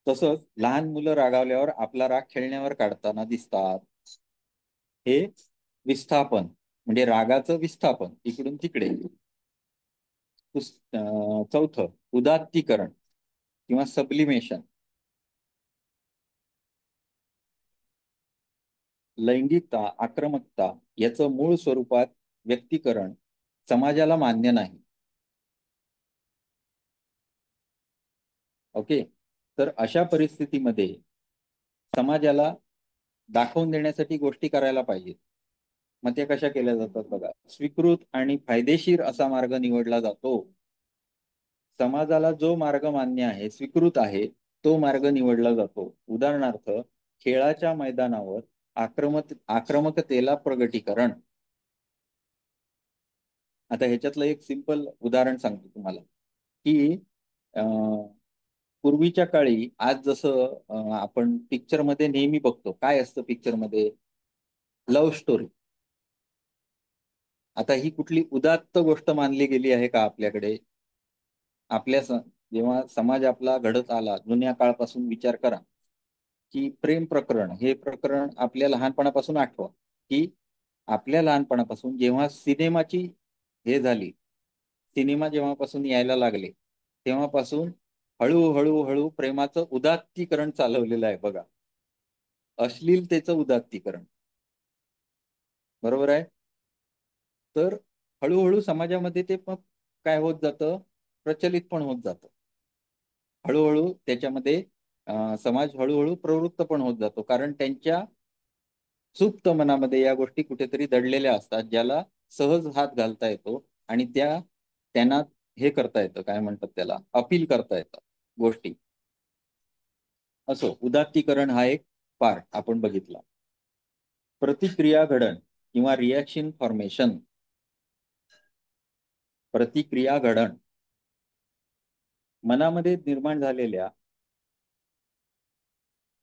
A: तसंच लहान मुलं रागावल्यावर आपला राग खेळण्यावर काढताना दिसतात. हे विस्थापन म्हणजे रागाचं विस्थापन इकडून तिकडे. चौथं उदात्तीकरण किंवा सब्लिमेशन. लैंगिकता, आक्रमकता याचं मूळ स्वरूपात व्यक्तीकरण समाजाला मान्य नाही. ओके. तर अशा परिस्थितीमध्ये समाजाला दाखवून देण्यासाठी गोष्टी करायला पाहिजेत. मग त्या कशा केल्या जातात बघा. स्वीकृत आणि फायदेशीर असा मार्ग निवडला जातो. समाजाला जो मार्ग मान्य आहे, स्वीकृत आहे, तो मार्ग निवडला जातो. उदाहरणार्थ, खेळाच्या मैदानावर आक्रमकतेला प्रगटीकरण. आता ह्याच्यातलं एक सिंपल उदाहरण सांगतो तुम्हाला की पूर्वीच्या काळी आज जसं आपण पिक्चर मध्ये नेहमी बघतो, काय असतं पिक्चर मध्ये, लव्ह स्टोरी. आता ही कुठली उदात्त गोष्ट मानली गेली आहे का आपल्याकडे? जेव्हा समाज आपला घडत आला, जुन्या काळापासून विचार करा की प्रेम प्रकरण हे प्रकरण आपल्या लहानपणापासून आठवा की आपल्या लहानपणापासून जेव्हा सिनेमाची हे झाली, सिनेमा जेव्हापासून यायला लागले तेव्हापासून हळूहळू प्रेमाचं उदात्तीकरण चालवलेलं आहे बघा. अश्लीलतेचं उदात्तीकरण. बरोबर आहे. तर हळूहळू समाजामध्ये ते मग काय होत जातं, प्रचलित पण होत जातं. हळूहळू त्याच्यामध्ये समाज हळूहळू प्रवृत्त पण होत जातो, कारण त्यांच्या सुप्त मनामध्ये या गोष्टी कुठेतरी दडलेल्या असतात, ज्याला सहज हात घालता येतो आणि त्यांना हे करता येतं, काय म्हणतात त्याला, अपील करता येतं गोष्टी. असो, उदात्तीकरण हा एक पार्ट आपण बघितला. प्रतिक्रिया घडण किंवा रिॲक्शन फॉर्मेशन. प्रतिक्रिया घडण मनामध्ये निर्माण झालेल्या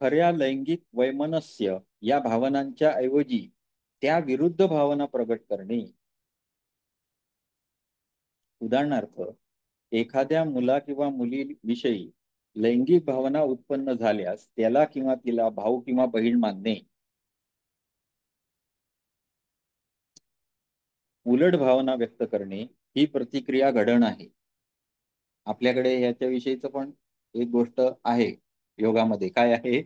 A: खऱ्या लैंगिक वैमनस्य या भावनांच्या ऐवजी त्या विरुद्ध भावना प्रगट करणे. उदाहरणार्थ, एखाद्या मुला किंवा मुलीविषयी लैंगिक भावना उत्पन्न झाल्यास त्याला किंवा तिला भाऊ किंवा बहीण मानणे. उलट भावना व्यक्त करणे ही प्रतिक्रिया घडण आहे. आपल्याकडे याच्याविषयीच पण एक गोष्ट आहे योगामध्ये. काय आहे?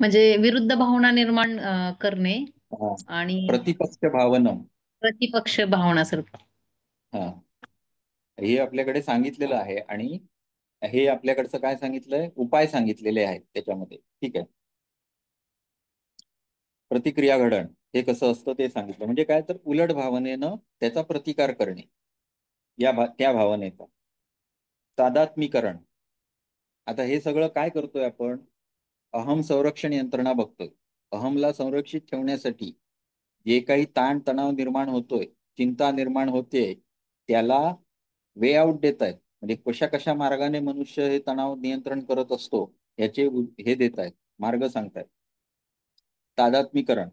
C: म्हणजे विरुद्ध भावना निर्माण करणे आणि
A: प्रतिपक्ष भावनम.
C: प्रतिपक्ष भावना सर.
A: हा, हे आपल्याकडे सांगितलेलं आहे आणि हे आपल्याकडचं काय सांगितलंय, उपाय सांगितलेले आहेत त्याच्यामध्ये. ठीक आहे. प्रतिक्रिया घडण हे कसं असतं ते सांगितलं. म्हणजे काय तर उलट भावनेनं त्याचा प्रतिकार करणे, त्या भावनेचा. तादात्मीकरण. आता हे सगळं काय करतोय आपण, अहम संरक्षण यंत्रणा बघतोय. अहमला संरक्षित ठेवण्यासाठी जे काही ताण तणाव निर्माण होतोय, चिंता निर्माण होते, त्याला वे आउट देत आहेत. म्हणजे कशा कशा मार्गाने मनुष्य हे तणाव नियंत्रण करत असतो याचे हे देत आहेत, मार्ग सांगतायत. तादात्मीकरण.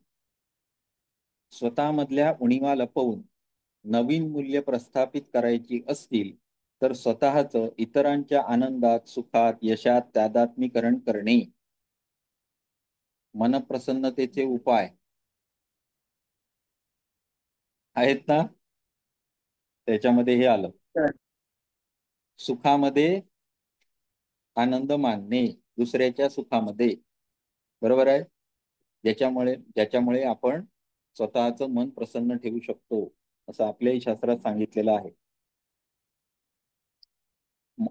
A: स्वतःमधल्या उणीवा लपवून नवीन मूल्य प्रस्थापित करायची असतील तर स्वतःचं इतरांच्या आनंदात, सुखात, यशात तादात्मीकरण करणे. मनप्रसन्नतेचे उपाय आहेत ना, त्याच्यामध्ये हे आलं. सुखामध्ये आनंद मानणे, दुसऱ्याच्या सुखामध्ये. बरोबर आहे. ज्याच्यामुळे आपण स्वतःचं मन प्रसन्न ठेवू शकतो असं आपल्याही शास्त्रात सांगितलेलं आहे.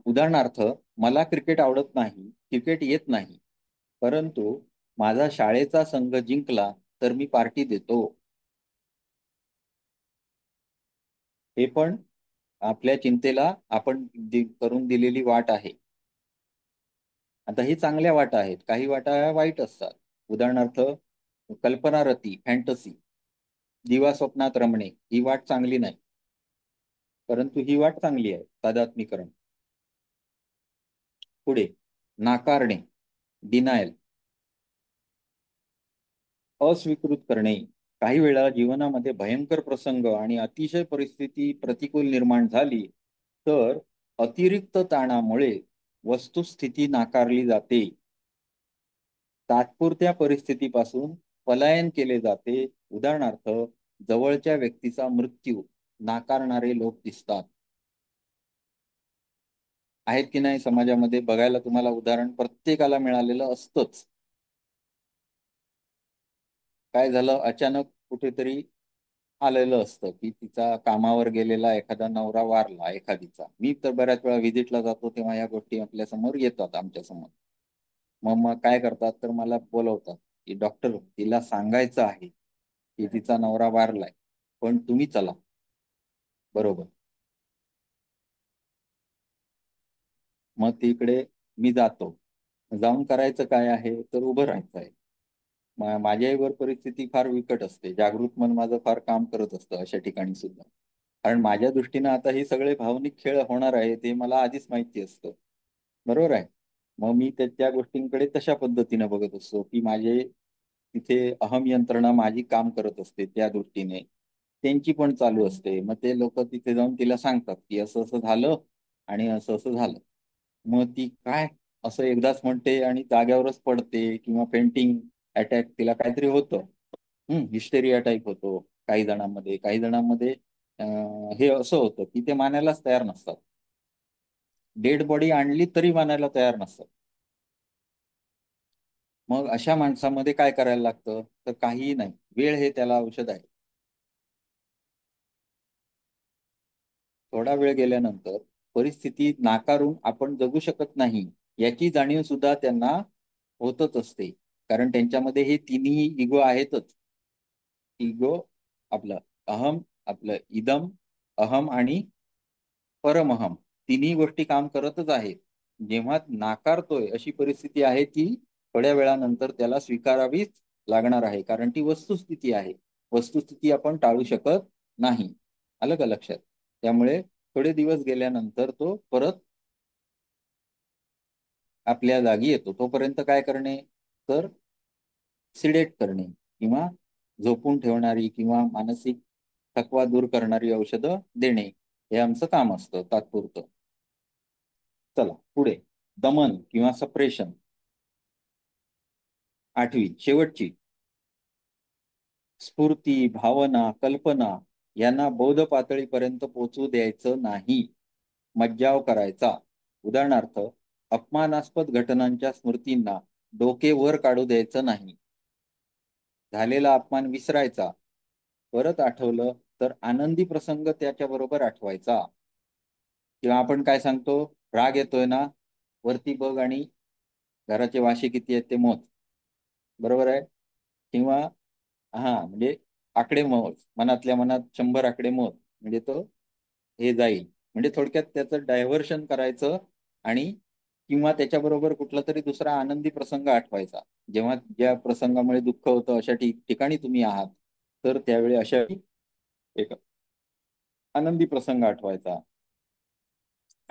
A: उदाहरणार्थ, मला क्रिकेट आवडत नाही, क्रिकेट येत नाही, परंतु माझा शाळेचा संघ जिंकला तर मी पार्टी देतो. हे पण आपल्या चिंतेला आपण करून दिलेली वाट आहे. आता ही चांगल्या वाटा आहेत, काही वाटा वाईट असतात. उदाहरणार्थ, कल्पनारती, फॅन्टसी, दिवा स्वप्नात रमणे, ही वाट चांगली नाही, परंतु ही वाट चांगली आहे, तादात्मीकरण. पुढे नाकारणे, डिनायल. अस्वीकृत करणे. काही वेळा जीवनामध्ये भयंकर प्रसंग आणि अतिशय परिस्थिती प्रतिकूल निर्माण झाली तर अतिरिक्त ताणामुळे वस्तुस्थिती नाकारली जाते. तात्पुरत्या परिस्थितीपासून पलायन केले जाते. उदाहरणार्थ, जवळच्या व्यक्तीचा मृत्यू नाकारणारे लोक दिसतात. आहेत की नाही समाजामध्ये, बघायला तुम्हाला उदाहरण प्रत्येकाला मिळालेलं असतंच. काय झालं, अचानक कुठेतरी आलेलं असतं की तिचा कामावर गेलेला एखादा नवरा वारला एखादीचा. मी तर बऱ्याच वेळा व्हिजिटला जातो तेव्हा या गोष्टी आपल्या समोर येतात, आमच्या समोर. मग काय करतात तर मला बोलवतात की डॉक्टर, तिला सांगायचं आहे की तिचा नवरा वारलाय, पण तुम्ही चला. बरोबर. मग तिकडे मी जातो. जाऊन करायचं काय आहे तर उभं राहायचं आहे. माझ्यावर परिस्थिती फार विकट असते, जागृत मन माझं फार काम करत असतं अशा ठिकाणी सुद्धा. कारण माझ्या दृष्टीनं आता हे सगळे भावनिक खेळ होणार आहे ते मला आधीच माहिती असतं. बरोबर आहे. मग मी त्या गोष्टींकडे तशा पद्धतीने बघत असतो की माझे तिथे अहम यंत्रणा माझी काम करत असते, त्या दृष्टीने त्यांची पण चालू असते. मग ते लोक तिथे जाऊन तिला सांगतात की असं असं झालं आणि असं असं झालं. मग ती काय असं एकदाच म्हणते आणि जाग्यावरच पडते, किंवा फेंटिंग अटॅक, तिला काहीतरी होतं. हिस्टेरिया टाईप होतो काही जणांमध्ये. काही जणांमध्ये हे असं होतं की ते मानायलाच तयार नसतात. डेड बॉडी आणली तरी मानायला तयार नसतात. मग अशा माणसामध्ये काय करायला लागतं तर काहीही नाही, वेळ हे त्याला औषध आहे. थोडा वेळ गेल्यानंतर परिस्थिती नाकारून आपण जगू शकत नाही याची जाणीव सुद्धा त्यांना होतच असते. कारण त्यांच्यामध्ये हे तिन्ही इगो आहेतच. इगो, आपलं अहम, आपलं इदम, अहम आणि परमहम, तिन्ही गोष्टी काम करतच आहेत. जेव्हा नाकारतोय अशी परिस्थिती आहे ती थोड्या वेळानंतर त्याला स्वीकारावीच लागणार आहे, कारण ती वस्तुस्थिती आहे. वस्तुस्थिती आपण टाळू शकत नाही. आलं का लक्षात? त्यामुळे थोडे दिवस गेल्यानंतर तो परत आपल्या जागी येतो. तोपर्यंत काय करणे तर सिडेट करणे, किंवा झोपून ठेवणारी किंवा मानसिक थकवा दूर करणारी औषधं देणे, हे आमचं काम असतं तात्पुरतं. चला पुढे, दमन किंवा सप्रेशन. 8वी शेवटची, स्फूर्ती, भावना, कल्पना यांना बौद्ध पातळीपर्यंत पोहोचू द्यायचं नाही, मज्जाव करायचा. उदाहरणार्थ, अपमानास्पद घटनांच्या स्मृतींना डोके वर काढू द्यायचं नाही. झालेला अपमान विसरायचा. परत आठवलं तर आनंदी प्रसंग त्याच्याबरोबर आठवायचा. किंवा आपण काय सांगतो, राग येतोय ना, वरती बघ आणि घराचे वाशे किती आहेत ते मोज. बरोबर आहे. किंवा म्हणजे आकडे मोज, मनातल्या मनात 100 आकडे मोज, म्हणजे तो हे जाईल. म्हणजे थोडक्यात त्याचं डायव्हर्शन करायचं आणि किंवा त्याच्याबरोबर कुठला तरी दुसरा आनंदी प्रसंग आठवायचा. जेव्हा ज्या प्रसंगामुळे दुःख होतं अशा ठिकाणी तुम्ही आहात, तर त्यावेळी अशा एक आनंदी प्रसंग आठवायचा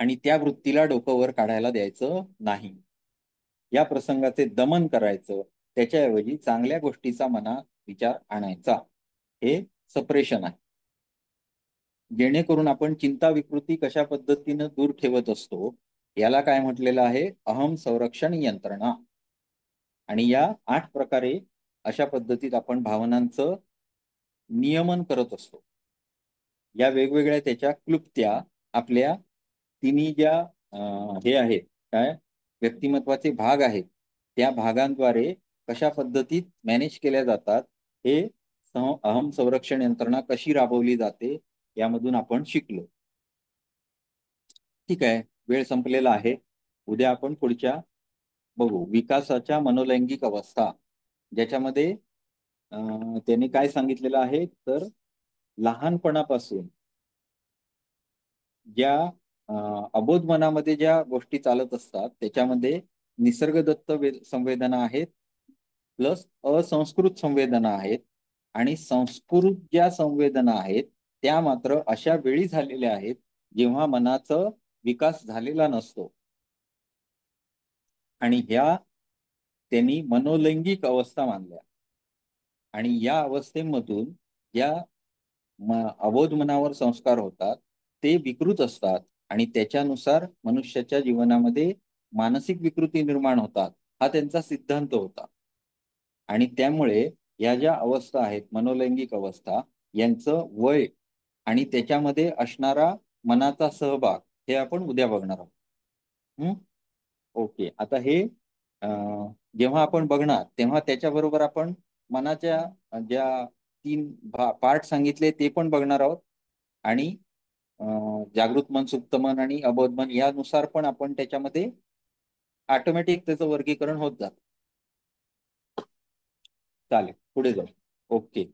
A: आणि त्या वृत्तीला डोकं वर काढायला द्यायचं नाही. या प्रसंगाचे दमन करायचं, त्याच्याऐवजी चांगल्या गोष्टीचा मनात विचार आणायचा. हे सप्रेशन आहे. जेणेकरून आपण चिंता विकृती कशा पद्धतीनं दूर ठेवत असतो, याला काय म्हटलेलं आहे, अहम संरक्षण यंत्रणा. आणि या 8 प्रकारे अशा पद्धतीत आपण भावनांचं नियमन करत असतो. या वेगवेगळ्या त्याच्या क्लुप्त्या आपल्या तिन्ही ज्या हे आहेत, काय व्यक्तिमत्वाचे भाग आहेत, त्या भागांद्वारे कशा पद्धतीत मॅनेज केल्या जातात, हे अहम संरक्षण यंत्रणा कशी राबवली जाते यामधून आपण शिकलो. ठीक आहे, वेळ संपलेला आहे. उद्या आपण पुढच्या बघू, विकासाच्या मनोलैंगिक अवस्था, ज्याच्यामध्ये त्यांनी काय सांगितलेलं आहे, तर लहानपणापासून ज्या अबोध मनामध्ये ज्या गोष्टी चालत असतात, त्याच्यामध्ये निसर्गदत्त संवेदना आहेत, प्लस असंस्कृत संवेदना आहेत, आणि संस्कृत ज्या संवेदना आहेत त्या मात्र अशा वेळी झालेल्या आहेत जेव्हा मनाचा विकास झालेला नसतो. आणि ह्या त्यांनी मनोलैंगिक अवस्था मानल्या. आणि या अवस्थेमधून ज्या अबोध मनावर संस्कार होतात ते विकृत असतात आणि त्याच्यानुसार मनुष्याच्या जीवनामध्ये मानसिक विकृती निर्माण होतात, हा त्यांचा सिद्धांत होता. आणि त्यामुळे या ज्या अवस्था आहेत, मनोलैंगिक अवस्था, यांचं वय आणि त्याच्यामध्ये असणारा मनाचा सहभाग, हे आपण उद्या बघणार आहोत. ओके. आता हे जेव्हा आपण बघणार तेव्हा त्याच्याबरोबर आपण मनाच्या ज्या 3 पार्ट सांगितले ते पण बघणार आहोत. आणि जागृत मन, सुप्त मन आणि अबोध मन यानुसार पण आपण त्याच्यामध्ये ऑटोमॅटिक त्याचं वर्गीकरण होत जात. चालेल, पुढे जाऊ. ओके.